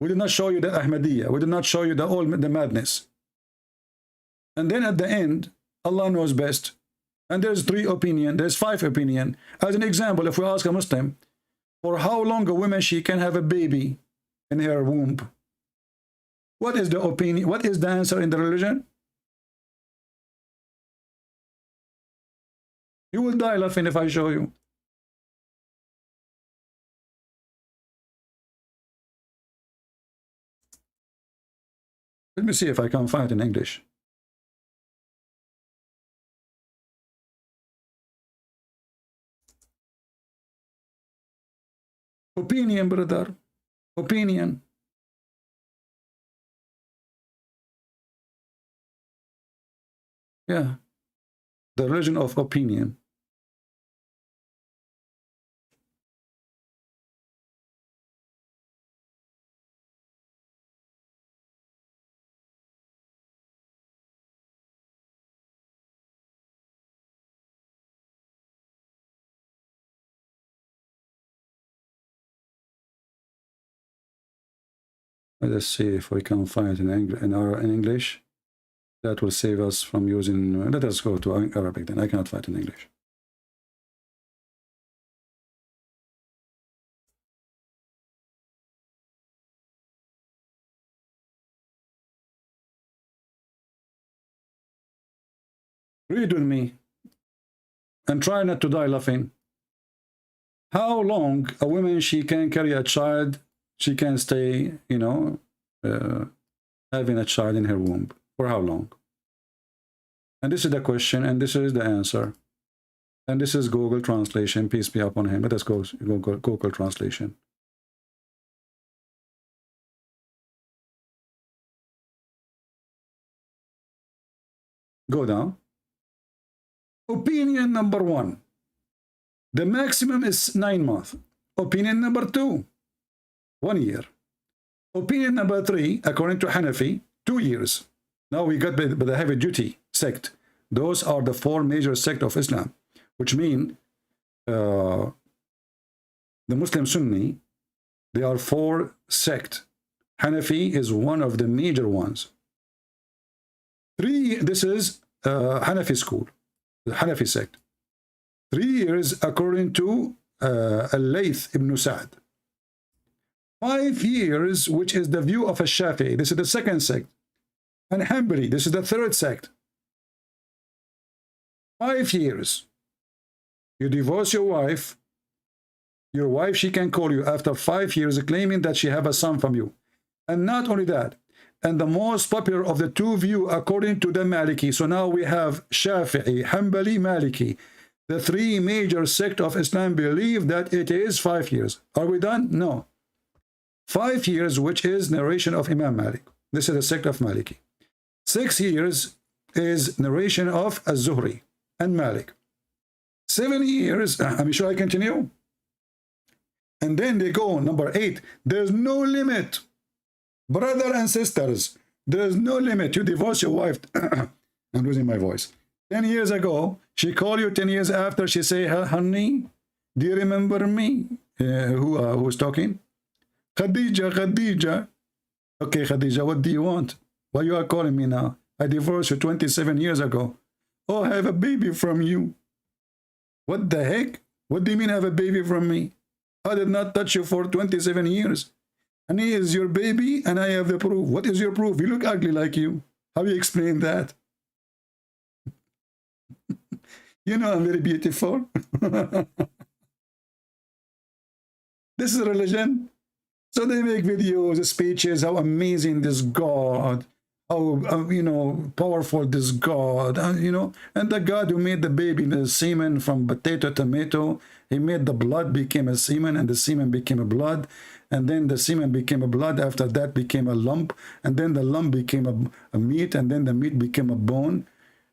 We did not show you the Ahmadiyya. We did not show you the madness. And then at the end, Allah knows best. And there's 3 opinions. There's 5 opinions. As an example, if we ask a Muslim, for how long a woman she can have a baby in her womb? What is the opinion? What is the answer in the religion? You will die laughing if I show you. Let me see if I can find it in English. Opinion, brother. Opinion. Yeah. The religion of opinion. Let's see if we can find it in English. That will save us from using. Let us go to Arabic then. I cannot find it in English. Read with me and try not to die laughing. How long a woman she can carry a child? She can stay, you know, having a child in her womb. For how long? And this is the question, and this is the answer. And this is Google translation. Peace be upon him. Let us go Google translation. Go down. Opinion number 1. The maximum is 9 months. Opinion number 2. 1 year. Opinion number 3, according to Hanafi, 2 years. Now we got by the heavy duty sect. Those are the 4 major sects of Islam, which mean the Muslim Sunni, they are 4 sects. Hanafi is one of the major ones. 3, this is Hanafi school, the Hanafi sect. 3 years according to Al-Layth ibn Sa'd. 5 years, which is the view of a Shafi'i. This is the second sect. And Hanbali, this is the third sect. 5 years. You divorce your wife, she can call you after 5 years claiming that she have a son from you. And not only that, and the most popular of the two view according to the Maliki. So now we have Shafi'i, Hanbali, Maliki. The three major sect of Islam believe that it is 5 years. Are we done? No. 5 years, which is narration of Imam Malik. This is the sect of Maliki. 6 years is narration of Az-Zuhri and Malik. 7 years, I'm sure I continue. And then they go, number 8, there's no limit. Brother and sisters, there's no limit. You divorce your wife. I'm losing my voice. 10 years ago, she called you 10 years after, she say, honey, do you remember me? Who's talking? Khadija, Khadija. Okay, Khadija, what do you want? Why you are calling me now? I divorced you 27 years ago. Oh, I have a baby from you. What the heck? What do you mean have a baby from me? I did not touch you for 27 years. And he is your baby and I have the proof. What is your proof? You look ugly like you. How do you explain that? You know I'm very beautiful. This is religion. So they make videos, speeches, how amazing this God, how, powerful this God, and the God who made the baby, the semen from potato, tomato, he made the blood became a semen, and the semen became a blood, and then the semen became a blood, after that became a lump, and then the lump became a meat, and then the meat became a bone.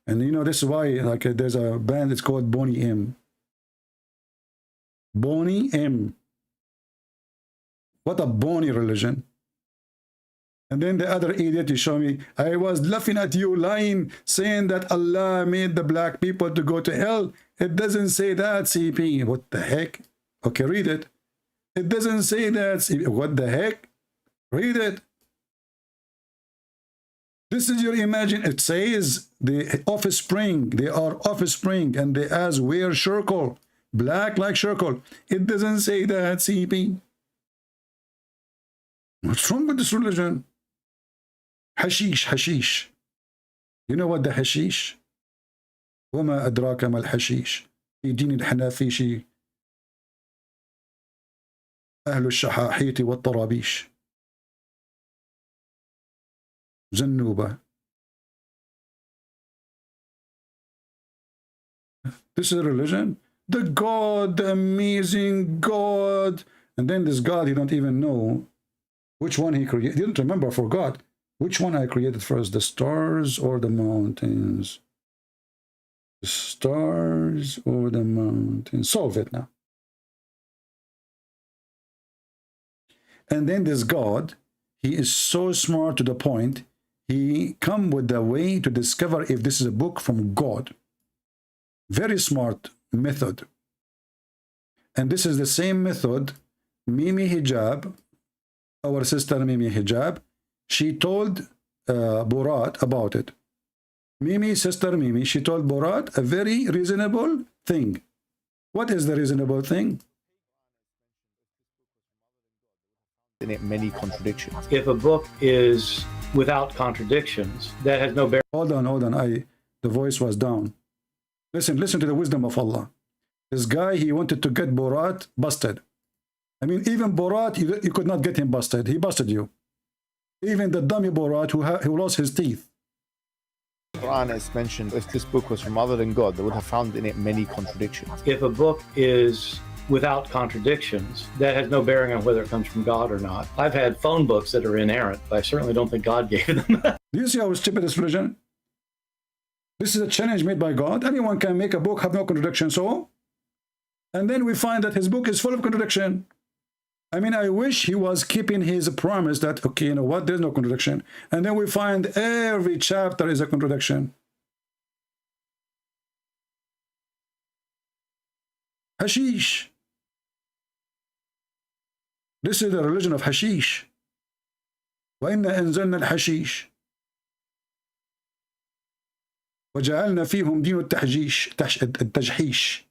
And this is why, there's a band, it's called Boney M. Boney M. What a bony religion. And then the other idiot, you show me, I was laughing at you lying, saying that Allah made the black people to go to hell. It doesn't say that, CP. What the heck? Okay, read it. It doesn't say that, CP. What the heck? Read it. This is your imagine. It says the offspring, they are offspring, and they as wear circle, black like circle. It doesn't say that, CP. What's wrong with this religion? Hashish, hashish. You know what the hashish? وما أدراك ما الحشيش في دين الحنافيش أهل الشحاحية والطرابيش زنوبة. This is a religion? The God, the amazing God. And then this God, you don't even know which one he created. You don't remember, forgot. Which one I created first, the stars or the mountains? The stars or the mountains? Solve it now. And then this God, he is so smart to the point, he come with the way to discover if this is a book from God. Very smart method. And this is the same method Mimi Hijab, our sister Mimi Hijab, she told Borat about it. Mimi, sister Mimi, she told Borat a very reasonable thing. What is the reasonable thing? In it many contradictions. If a book is without contradictions, that has no bearing. Hold on. The voice was down. Listen to the wisdom of Allah. This guy, he wanted to get Borat busted. I mean, even Borat, you could not get him busted. He busted you. Even the dummy Borat who lost his teeth. Quran is mentioned, if this book was from other than God, they would have found in it many contradictions. If a book is without contradictions, that has no bearing on whether it comes from God or not. I've had phone books that are inerrant, but I certainly don't think God gave them. Do you see how stupid this religion? This is a challenge made by God. Anyone can make a book, have no contradiction, so? And then we find that his book is full of contradiction. I mean, I wish he was keeping his promise that, okay, you know what, there's no contradiction. And then we find every chapter is a contradiction. Hashish. This is the religion of hashish. وَإِنَّا أَنزَلْنَا الْحَشِيشِ. وجعلنا فيهم دين التجحيش.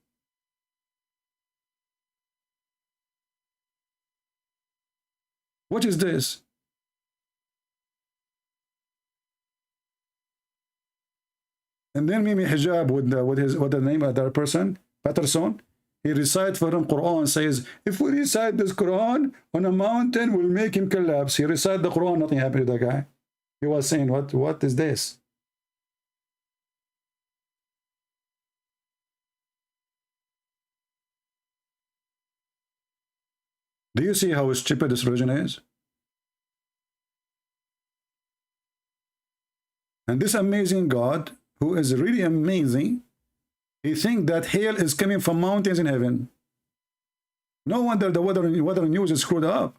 What is this? And then Mimi Hijab with the name of that person, Patterson, he recites for him Quran, says, if we recite this Quran on a mountain, we'll make him collapse. He recited the Quran, nothing happened to that guy. He was saying, what is this? Do you see how stupid this religion is? And this amazing God, who is really amazing, he thinks that hail is coming from mountains in heaven. No wonder the weather news is screwed up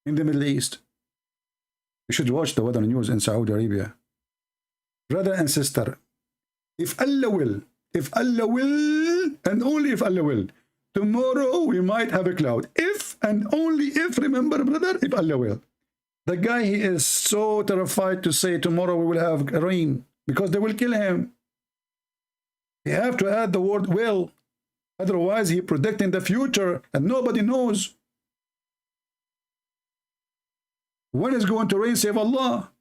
in the Middle East. You should watch the weather news in Saudi Arabia. Brother and sister, if Allah will, and only if Allah will, tomorrow we might have a cloud. If and only if, remember brother, if Allah will. The guy, he is so terrified to say tomorrow we will have rain because they will kill him. You have to add the word will. Otherwise, he predicting the future and nobody knows. When is going to rain, save Allah?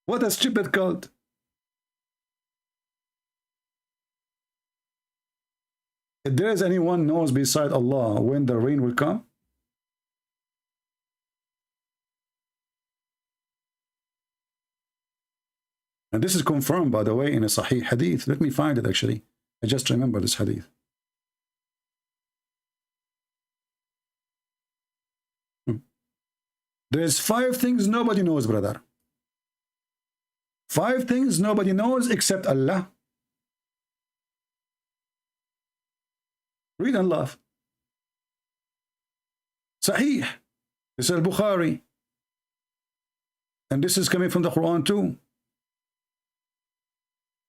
What a stupid cult. If there is anyone knows beside Allah when the rain will come, and this is confirmed, by the way, in a Sahih hadith. Let me find it, actually. I just remember this hadith. There's 5 things nobody knows, brother. 5 things nobody knows except Allah. Read and laugh. Sahih. This is Al-Bukhari. And this is coming from the Quran too.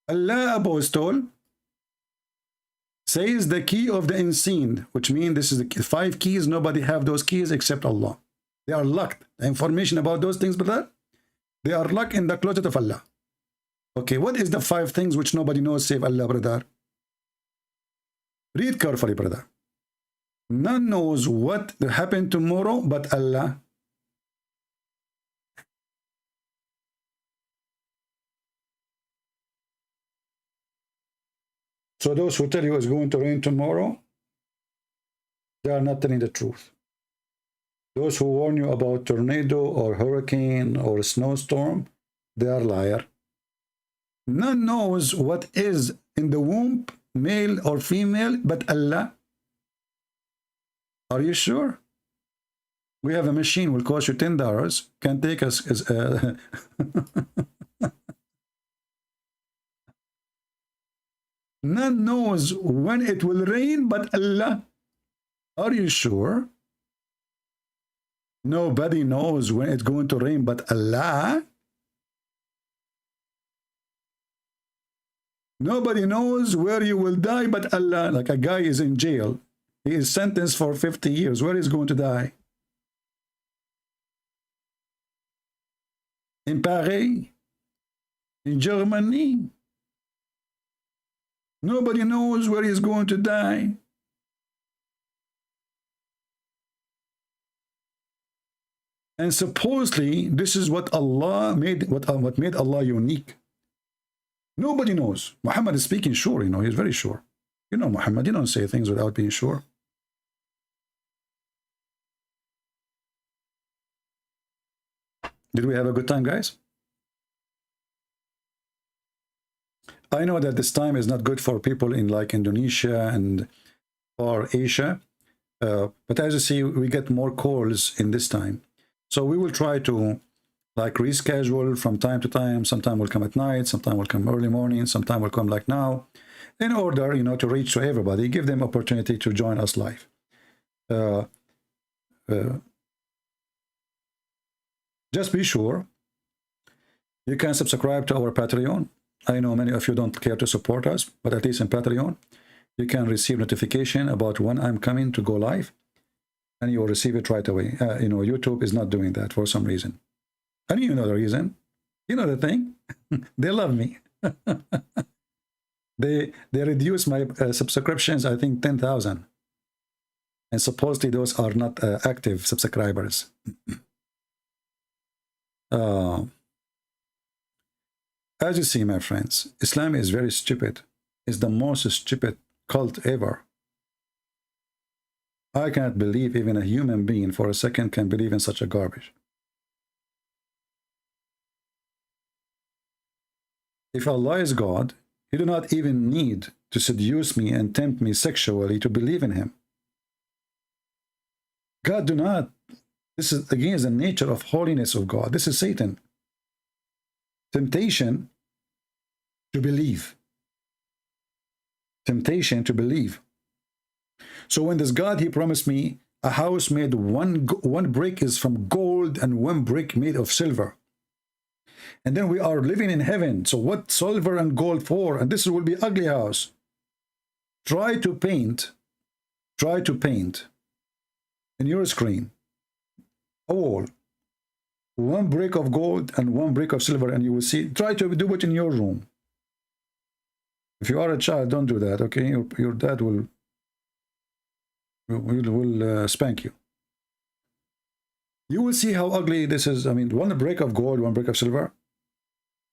Allah Apostle says the key of the unseen, which means this is the 5 keys. Nobody have those keys except Allah. They are locked. The information about those things, brother, they are locked in the closet of Allah. Okay, what is the 5 things which nobody knows save Allah, brother? Read carefully, brother. None knows what will happen tomorrow but Allah. So those who tell you it's going to rain tomorrow, they are not telling the truth. Those who warn you about tornado or hurricane or snowstorm, they are liar. None knows what is in the womb, male or female, but Allah. Are you sure? We have a machine will cost you $10. Can take us as None knows when it will rain but Allah. Are you sure? Nobody knows when it's going to rain but Allah. Nobody knows where you will die but Allah. Like a guy is in jail. He is sentenced for 50 years. Where is he going to die? In Paris? In Germany? Nobody knows where he's going to die. And supposedly, this is what Allah made, what made Allah unique. Nobody knows. Muhammad is speaking sure, you know, he's very sure. You know Muhammad, you don't say things without being sure. Did we have a good time, guys? I know that this time is not good for people in like Indonesia and or Asia, but as you see, we get more calls in this time. So we will try to like reschedule from time to time. Sometime will come at night, sometime will come early morning, sometime will come like now, in order, you know, to reach to everybody, give them opportunity to join us live. Just be sure you can subscribe to our Patreon. I know many of you don't care to support us, but at least in Patreon, you can receive notification about when I'm coming to go live, and you will receive it right away. You know, YouTube is not doing that for some reason. And you know the reason. You know the thing. They love me. They reduced my subscriptions, I think 10,000. And supposedly those are not active subscribers. As you see, my friends, Islam is very stupid. It's the most stupid cult ever. I cannot believe even a human being for a second can believe in such a garbage. If Allah is God, He do not even need to seduce me and tempt me sexually to believe in Him. God do not. This is against the nature of holiness of God. This is Satan. Temptation to believe. Temptation to believe. So when this God, He promised me a house made one brick is from gold and one brick made of silver. And then we are living in heaven. So what silver and gold for? And this will be ugly house. Try to paint in your screen a wall, one brick of gold and one brick of silver, and you will see. Try to do it in your room. If you are a child, don't do that, okay? Your dad will spank you. You will see how ugly this is. I mean, one brick of gold, one brick of silver.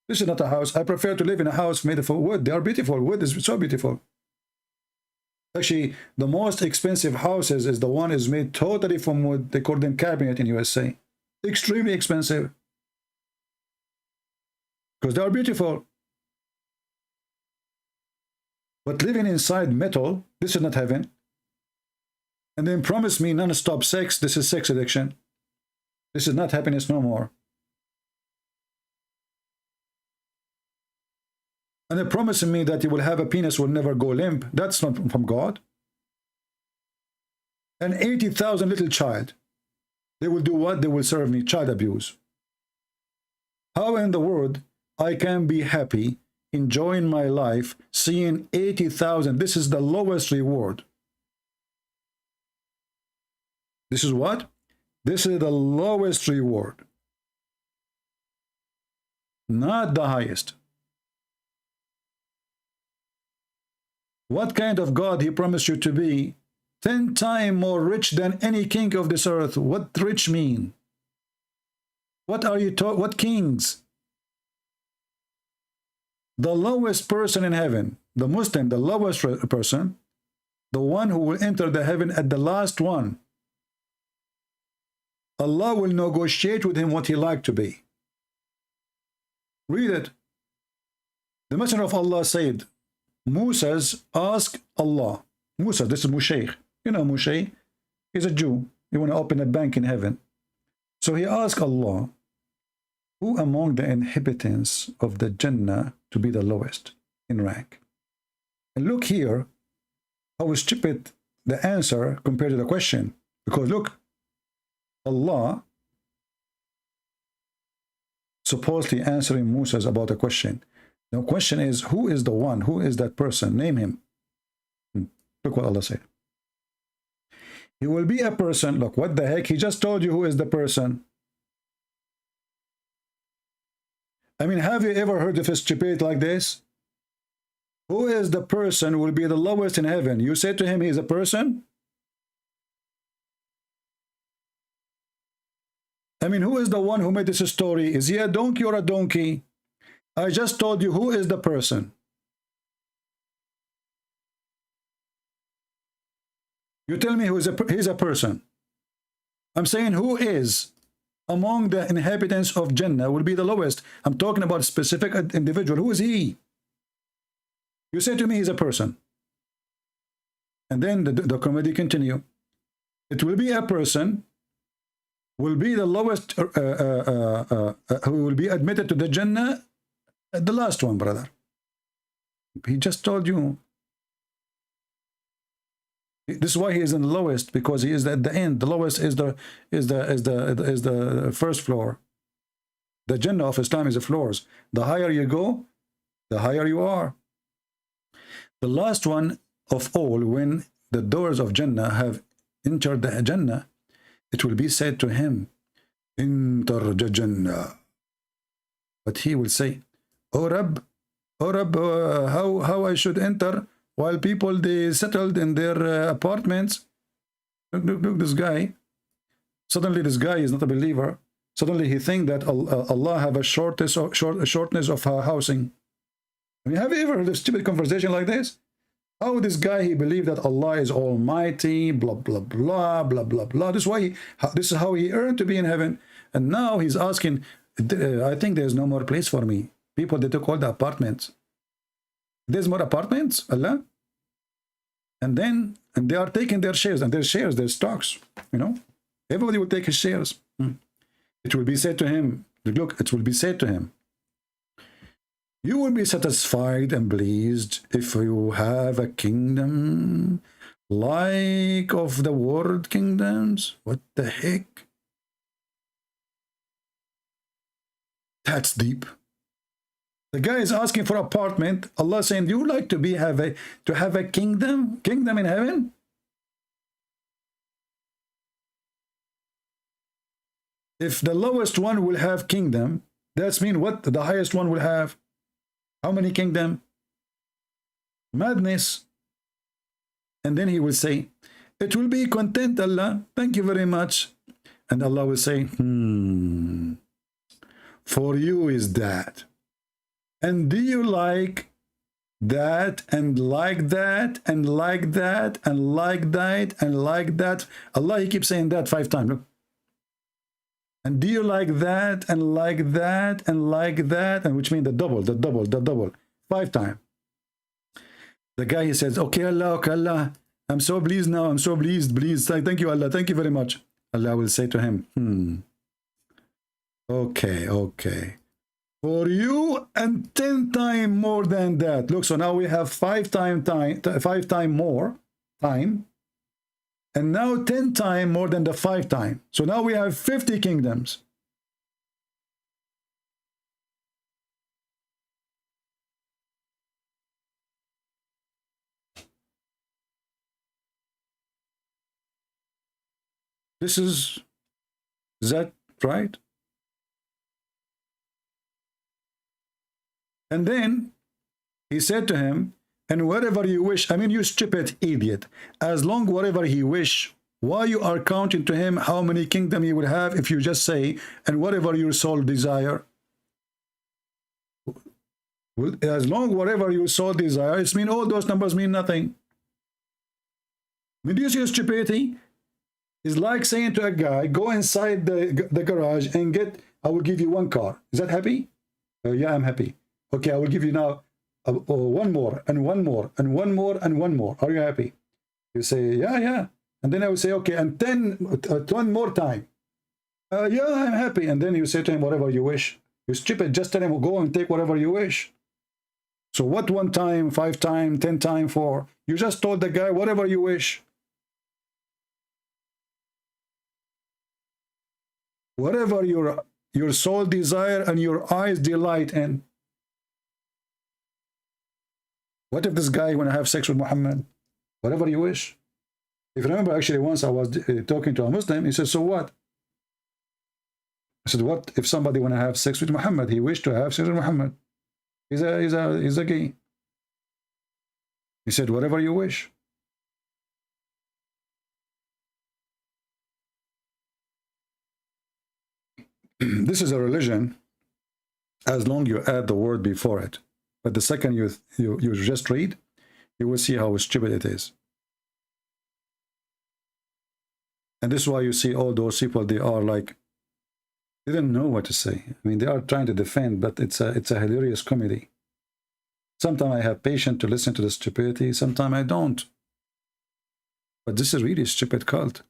This is not a house. I prefer to live in a house made of wood. They are beautiful. Wood is so beautiful. Actually, the most expensive houses is the one is made totally from wood. They call them cabinet in USA. Extremely expensive. Because they are beautiful. But living inside metal, this is not heaven. And then promise me non-stop sex, this is sex addiction. This is not happiness no more. And they're promising me that you will have a penis will never go limp. That's not from God. An 80,000 little child. They will do what? They will serve me child abuse. How in the world I can be happy, enjoying my life, seeing 80,000? This is the lowest reward. This is what? This is the lowest reward. Not the highest. What kind of God He promised you to be? 10 times more rich than any king of this earth. What rich mean? What are you talking? What kings? The lowest person in heaven, the Muslim, the lowest person, the one who will enter the heaven at the last one. Allah will negotiate with him what he like to be. Read it. The Messenger of Allah said, Moses asked Allah. Musa, this is Moshe. You know Moshe? He's a Jew. He want to open a bank in heaven. So he asked Allah, who among the inhabitants of the Jannah to be the lowest in rank? And look here, how stupid the answer compared to the question. Because look, Allah supposedly answering Moses about a question. The question is, who is the one? Who is that person? Name him. Look what Allah said. He will be a person. Look, what the heck? He just told you who is the person. I mean, have you ever heard of a stupid like this? Who is the person who will be the lowest in heaven? You say to him, he is a person? I mean, who is the one who made this story? Is he a donkey or a donkey? I just told you who is the person. You tell me he's a person. I'm saying who is among the inhabitants of Jannah will be the lowest. I'm talking about a specific individual. Who is he? You say to me he's a person. And then the comedy continue. It will be a person, will be the lowest, who will be admitted to the Jannah, the last one, brother. He just told you. This is why he is in the lowest, because he is at the end. The lowest is the first floor. The Jannah of Islam is the floors. The higher you go, the higher you are. The last one of all, when the doors of Jannah have entered the Jannah, it will be said to him, Enter the Jannah. But he will say, Oh Rab, how I should enter while people, they settled in their apartments. Look, this guy. Suddenly this guy is not a believer. Suddenly he thinks that Allah have a shortness of housing. I mean, have you ever heard a stupid conversation like this? How this guy, he believed that Allah is almighty, blah, blah, blah, blah, blah, blah. This is how he earned to be in heaven. And now he's asking, I think there's no more place for me. People, they took all the apartments. There's more apartments, Allah? And they are taking their shares, and their shares, their stocks, you know. Everybody will take his shares. It will be said to him, look, it will be said to him, you will be satisfied and pleased if you have a kingdom like of the world kingdoms. What the heck? That's deep. The guy is asking for apartment. Allah saying, do you like to have a kingdom in heaven? If the lowest one will have kingdom, that's mean what the highest one will have? How many kingdom? Madness. And then he will say, it will be content, Allah. Thank you very much. And Allah will say, for you is that. And do you like that and like that and like that and like that and like that? Allah, he keeps saying that 5 times. Look. And do you like that and like that and like that? And which means the double. 5 times. The guy, he says, okay, Allah, I'm so pleased now. I'm so pleased. Thank you, Allah. Thank you very much. Allah will say to him, okay. For you and 10 times more than that. Look, so now we have 5 times more time. And now 10 times more than the 5 times. So now we have 50 kingdoms. Is that right? And then he said to him, and wherever you wish, I mean, you stupid idiot, as long whatever he wish, why you are counting to him how many kingdom he will have if you just say, and whatever your soul desire? Well, as long whatever your soul desire, it means all those numbers mean nothing. I mean, do you see stupidity? It's like saying to a guy, go inside the garage and get, I will give you 1 car. Is that happy? Yeah, I'm happy. Okay, I will give you now 1 more, and 1 more, and 1 more, and 1 more. Are you happy? You say, yeah. And then I will say, okay, and 10 more time. Yeah, I'm happy. And then you say to him, whatever you wish. You stupid, just tell him, go and take whatever you wish. So what 1 time, 5 time, 10 time for? You just told the guy, whatever you wish. Whatever your soul desire and your eyes delight in. What if this guy want to have sex with Muhammad? Whatever you wish. If you remember, actually, once I was talking to a Muslim, he said, so what? I said, what if somebody want to have sex with Muhammad? He wished to have sex with Muhammad. He's a gay. He said, whatever you wish. This is a religion as long you add the word before it. But the second you just read, you will see how stupid it is. And this is why you see all those people, they are like, they don't know what to say. I mean, they are trying to defend, but it's a hilarious comedy. Sometimes I have patience to listen to the stupidity, sometimes I don't. But this is really a stupid cult.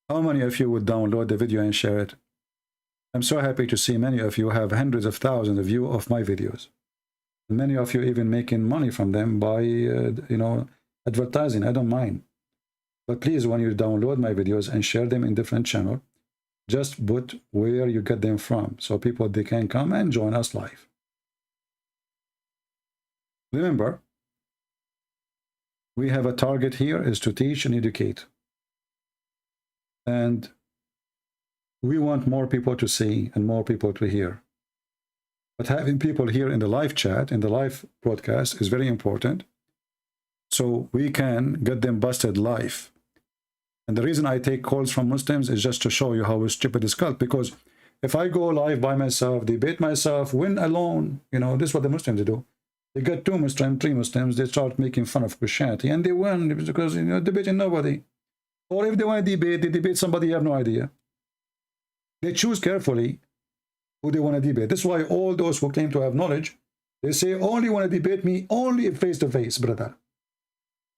How many of you would download the video and share it? I'm so happy to see many of you have hundreds of thousands of views of my videos. And many of you even making money from them by, advertising. I don't mind. But please, when you download my videos and share them in different channels, just put where you get them from, so people, they can come and join us live. Remember, we have a target here is to teach and educate. And we want more people to see and more people to hear. But having people here in the live chat, in the live broadcast, is very important. So we can get them busted live. And the reason I take calls from Muslims is just to show you how stupid this cult. Because if I go live by myself, debate myself, win alone, you know, this is what the Muslims do. They get 2 Muslims, 3 Muslims, they start making fun of Christianity, and they win because, you know, debating nobody. Or if they want to debate, they debate somebody you have no idea. They choose carefully who they want to debate. That's why all those who claim to have knowledge, they say, only want to debate me, only face-to-face, brother.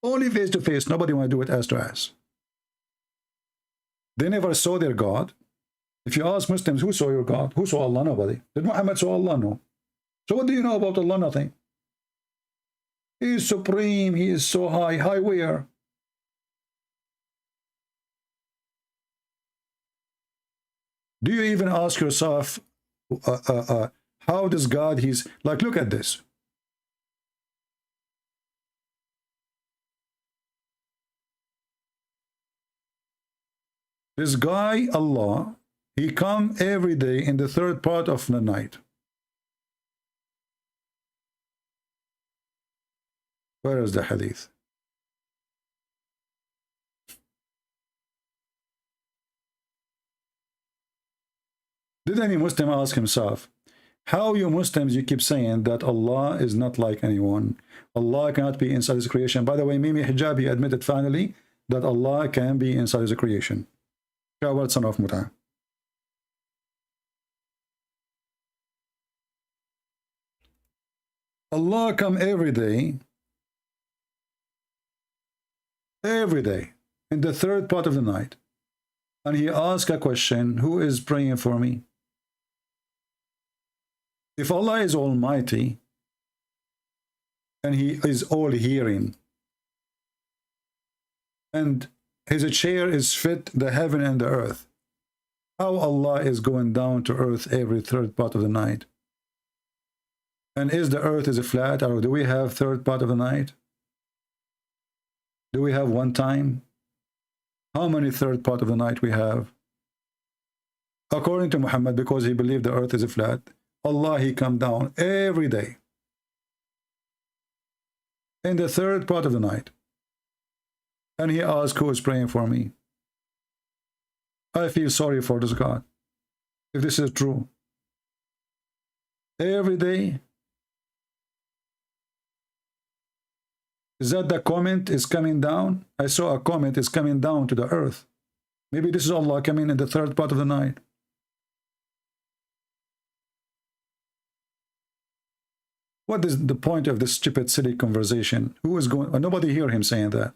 Only face-to-face, nobody want to do it ass to ass. They never saw their God. If you ask Muslims, who saw your God? Who saw Allah? Nobody. Did Muhammad saw Allah? No. So what do you know about Allah? Nothing. He is supreme. He is so high. High where? Do you even ask yourself, how does God, he's like, look at this. This guy, Allah, he come every day in the 3rd part of the night. Where is the hadith? Did any Muslim ask himself, how you Muslims, you keep saying that Allah is not like anyone? Allah cannot be inside his creation. By the way, Mimi Hijabi admitted finally that Allah can be inside his creation. Coward son of Muta. Allah come every day, in the 3rd part of the night, and he asks a question, who is praying for me? If Allah is almighty, and he is all hearing, and his chair is fit the heaven and the earth, how Allah is going down to earth every 3rd part of the night? And is the earth is flat, or do we have 3rd part of the night? Do we have one time? How many 3rd part of the night we have? According to Muhammad, because he believed the earth is flat, Allah, he come down every day in the 3rd part of the night, and he asks, who is praying for me? I feel sorry for this God, if this is true. Every day. Is that the comment is coming down? I saw a comment is coming down to the earth. Maybe this is Allah coming in the 3rd part of the night. What is the point of this stupid, silly conversation? Who is going? Nobody hear him saying that.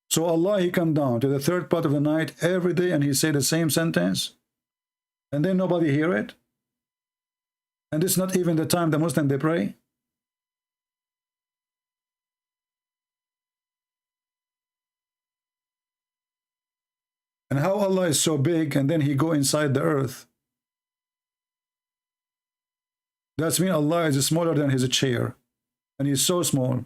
So Allah, he come down to the 3rd part of the night every day, and he say the same sentence, and then nobody hear it. And it's not even the time the Muslim they pray. And how Allah is so big, and then he go inside the earth. That's mean Allah is smaller than his chair, and he's so small.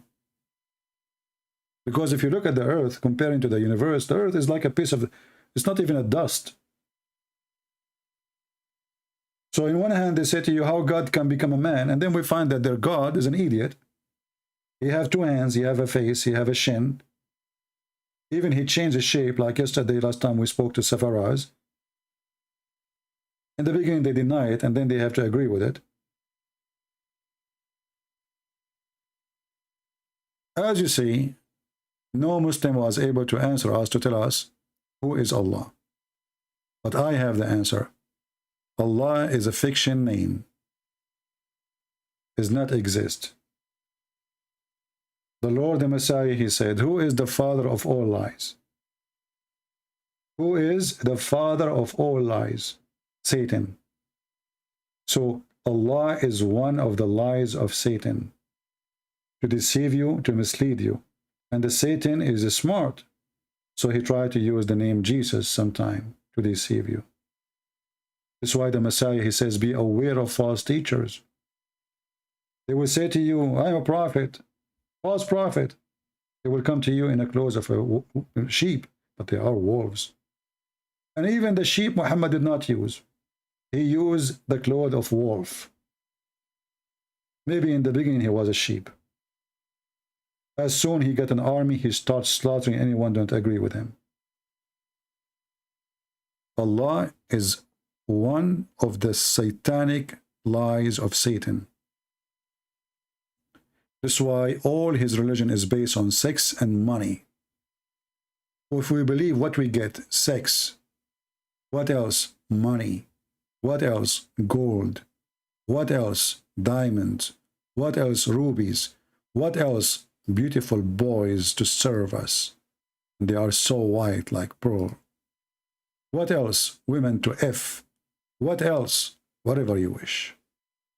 Because if you look at the earth, comparing to the universe, the earth is like a piece of, it's not even a dust. So in one hand, they say to you how God can become a man, and then we find that their God is an idiot. He have 2 hands, he have a face, he have a shin. Even he changed his shape, like yesterday, last time we spoke to Safaraz. In the beginning, they deny it, and then they have to agree with it. As you see, no Muslim was able to answer us, to tell us who is Allah. But I have the answer. Allah is a fiction name. Does not exist. The Lord, the Messiah, he said, who is the father of all lies? Who is the father of all lies? Satan. So Allah is one of the lies of Satan, to deceive you, to mislead you. And the Satan is smart, so he tried to use the name Jesus sometime to deceive you. That's why the Messiah, he says, be aware of false teachers. They will say to you, I'm a prophet, false prophet. They will come to you in the clothes of a sheep, but they are wolves. And even the sheep Muhammad did not use. He used the cloth of wolf. Maybe in the beginning he was a sheep. As soon he got an army, he starts slaughtering anyone who don't agree with him. Allah is one of the satanic lies of Satan. That's why all his religion is based on sex and money. If we believe what we get, sex. What else? Money. What else? Gold. What else? Diamonds. What else? Rubies. What else? Beautiful boys to serve us. They are so white like pearl. What else? Women to F. What else? Whatever you wish.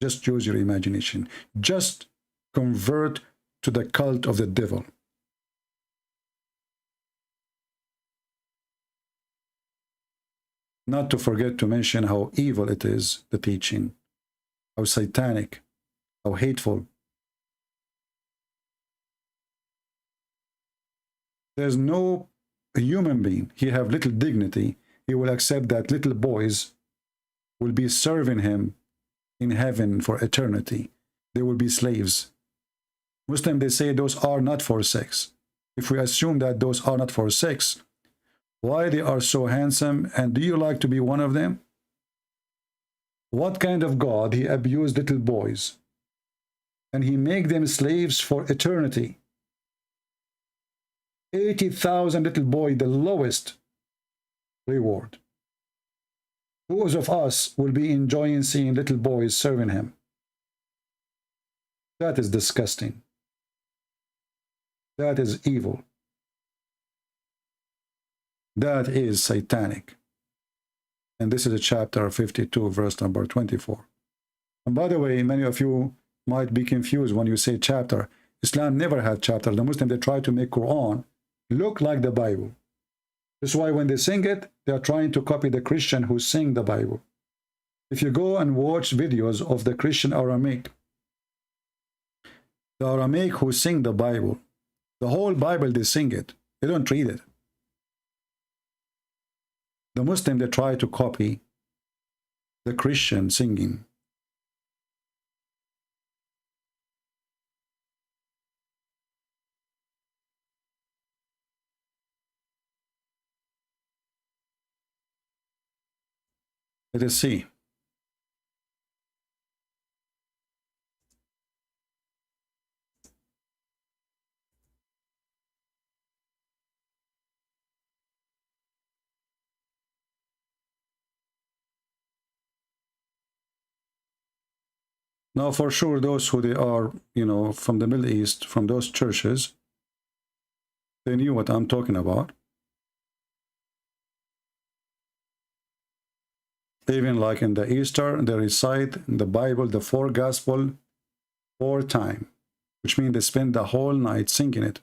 Just use your imagination. Just convert to the cult of the devil. Not to forget to mention how evil it is, the teaching, how satanic, how hateful. There's no human being, he have little dignity, he will accept that little boys will be serving him in heaven for eternity. They will be slaves. Muslims, they say those are not for sex. If we assume that those are not for sex, why they are so handsome, and do you like to be one of them? What kind of God he abused little boys and he make them slaves for eternity? 80,000 little boy, the lowest reward. Who of us will be enjoying seeing little boys serving him? That is disgusting. That is evil. That is satanic. And this is a chapter 52, verse number 24. And by the way, many of you might be confused when you say chapter. Islam never had chapter. The Muslims, they try to make Quran look like the Bible. That's why when they sing it, they are trying to copy the Christian who sing the Bible. If you go and watch videos of the Christian Aramaic, the Aramaic who sing the Bible, the whole Bible, they sing it. They don't read it. The Muslim, they try to copy the Christian singing. Let us see. Now, for sure, those who they are, from the Middle East, from those churches, they knew what I'm talking about. Even like in the Easter, they recite in the Bible, the 4 Gospel 4 times, which means they spend the whole night singing it.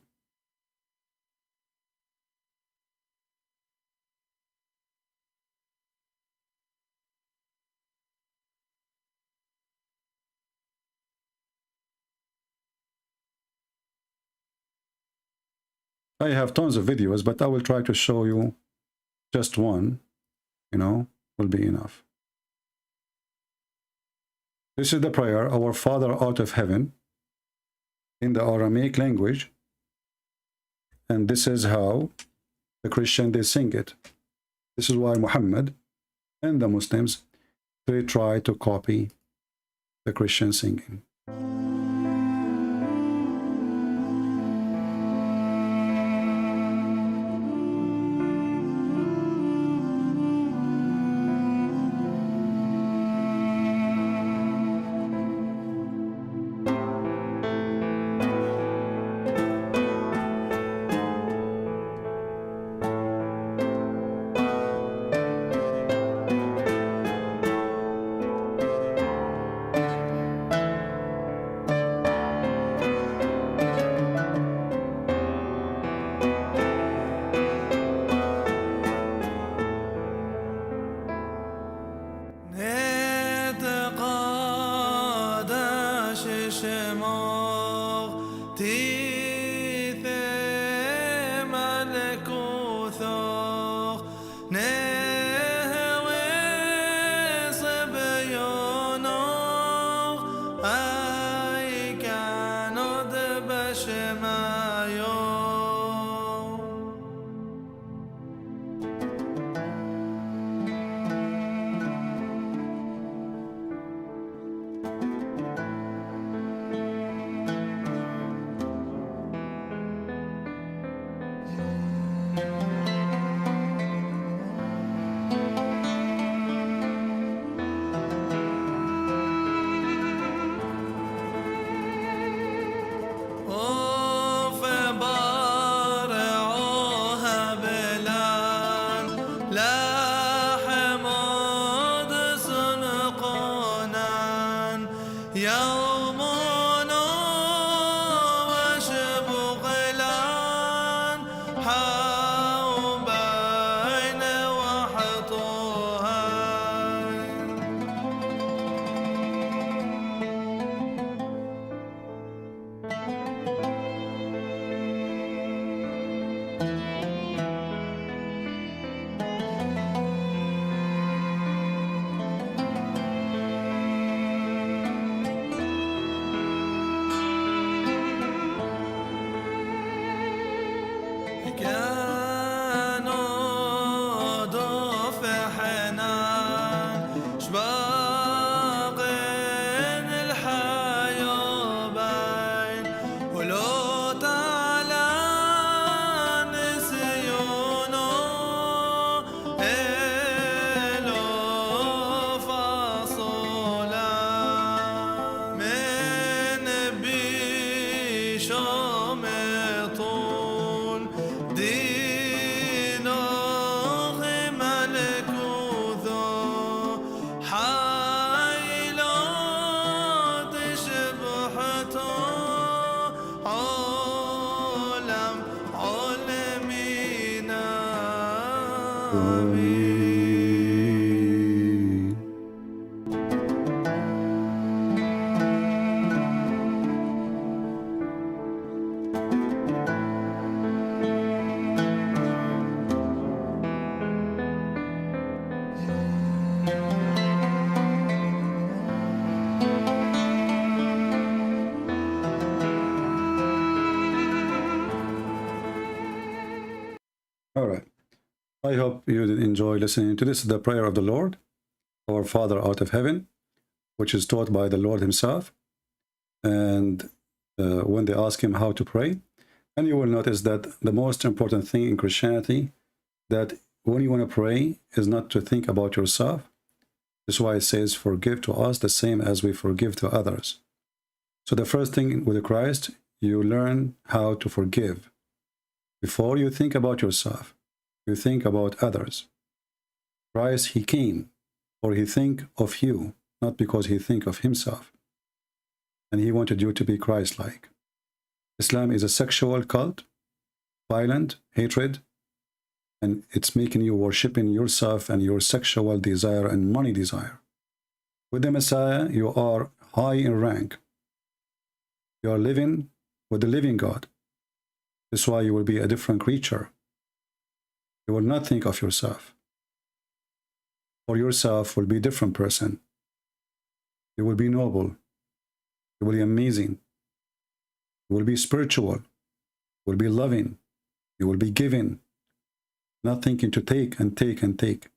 I have tons of videos, but I will try to show you just one, will be enough. This is the prayer, Our Father art of heaven, in the Aramaic language. And this is how the Christian, they sing it. This is why Muhammad and the Muslims, they try to copy the Christian singing. All right. I hope you did enjoy listening to this. The prayer of the Lord, our Father out of heaven, which is taught by the Lord himself. And when they ask him how to pray, and you will notice that the most important thing in Christianity, that when you want to pray, is not to think about yourself. That's why it says, forgive to us the same as we forgive to others. So the first thing with Christ, you learn how to forgive. Before you think about yourself, you think about others. Christ, he came, or he think of you, not because he think of himself. And he wanted you to be Christ-like. Islam is a sexual cult, violent, hatred, and it's making you worshiping yourself and your sexual desire and money desire. With the Messiah, you are high in rank. You are living with the living God. That's why you will be a different creature. You will not think of yourself. For yourself will be a different person. You will be noble. You will be amazing. You will be spiritual. You will be loving. You will be giving. Not thinking to take and take and take.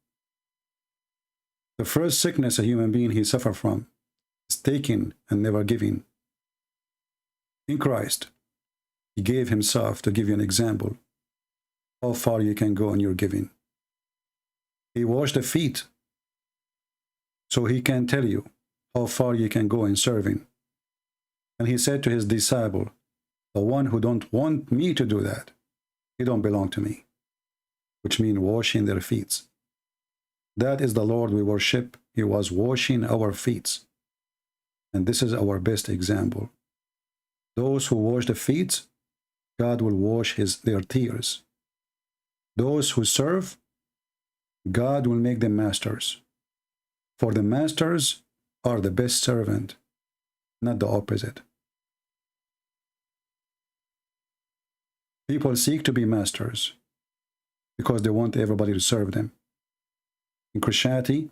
The first sickness a human being he suffer from is taking and never giving. In Christ, he gave himself to give you an example how far you can go in your giving. He washed the feet so he can tell you how far you can go in serving. And he said to his disciple, the one who don't want me to do that, he don't belong to me, which means washing their feet. That is the Lord we worship. He was washing our feet. And this is our best example. Those who wash the feet, God will wash their tears. Those who serve, God will make them masters. For the masters are the best servant, not the opposite. People seek to be masters because they want everybody to serve them. In Christianity,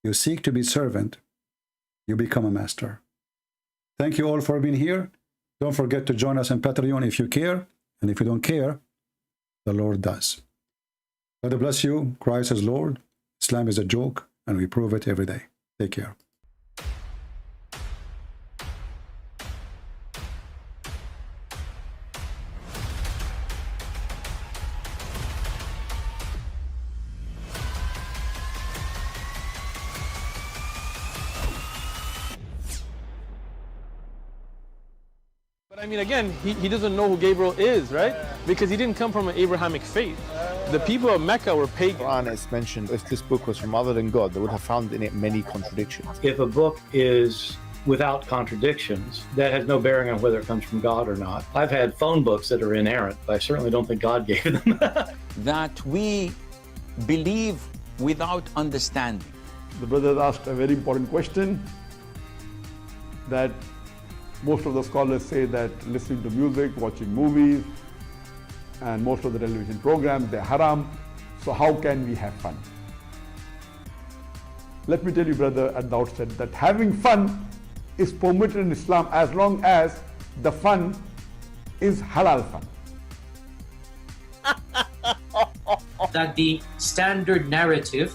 you seek to be servant, you become a master. Thank you all for being here. Don't forget to join us on Patreon if you care, and if you don't care, the Lord does. God bless you. Christ is Lord. Islam is a joke, and we prove it every day. Take care. But I mean, again, he doesn't know who Gabriel is, right? Because he didn't come from an Abrahamic faith. The people of Mecca were pagan. Quran is mentioned. If this book was from other than God, they would have found in it many contradictions. If a book is without contradictions, that has no bearing on whether it comes from God or not. I've had phone books that are inerrant, but I certainly don't think God gave them. That we believe without understanding. The brother asked a very important question, that most of the scholars say that listening to music, watching movies, and most of the television programs, they're haram. So how can we have fun? Let me tell you, brother, at the outset, that having fun is permitted in Islam as long as the fun is halal fun. That the standard narrative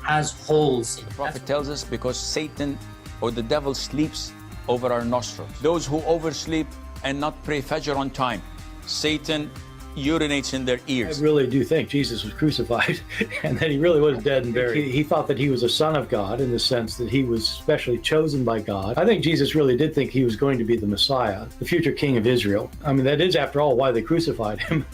has holes in it. The Prophet tells us because Satan or the devil sleeps over our nostrils. Those who oversleep and not pray Fajr on time, Satan urinates in their ears. I really do think Jesus was crucified and that he really was dead and buried. He thought that he was a son of God in the sense that he was specially chosen by God. I think Jesus really did think he was going to be the Messiah, the future king of Israel. I mean, that is, after all, why they crucified him.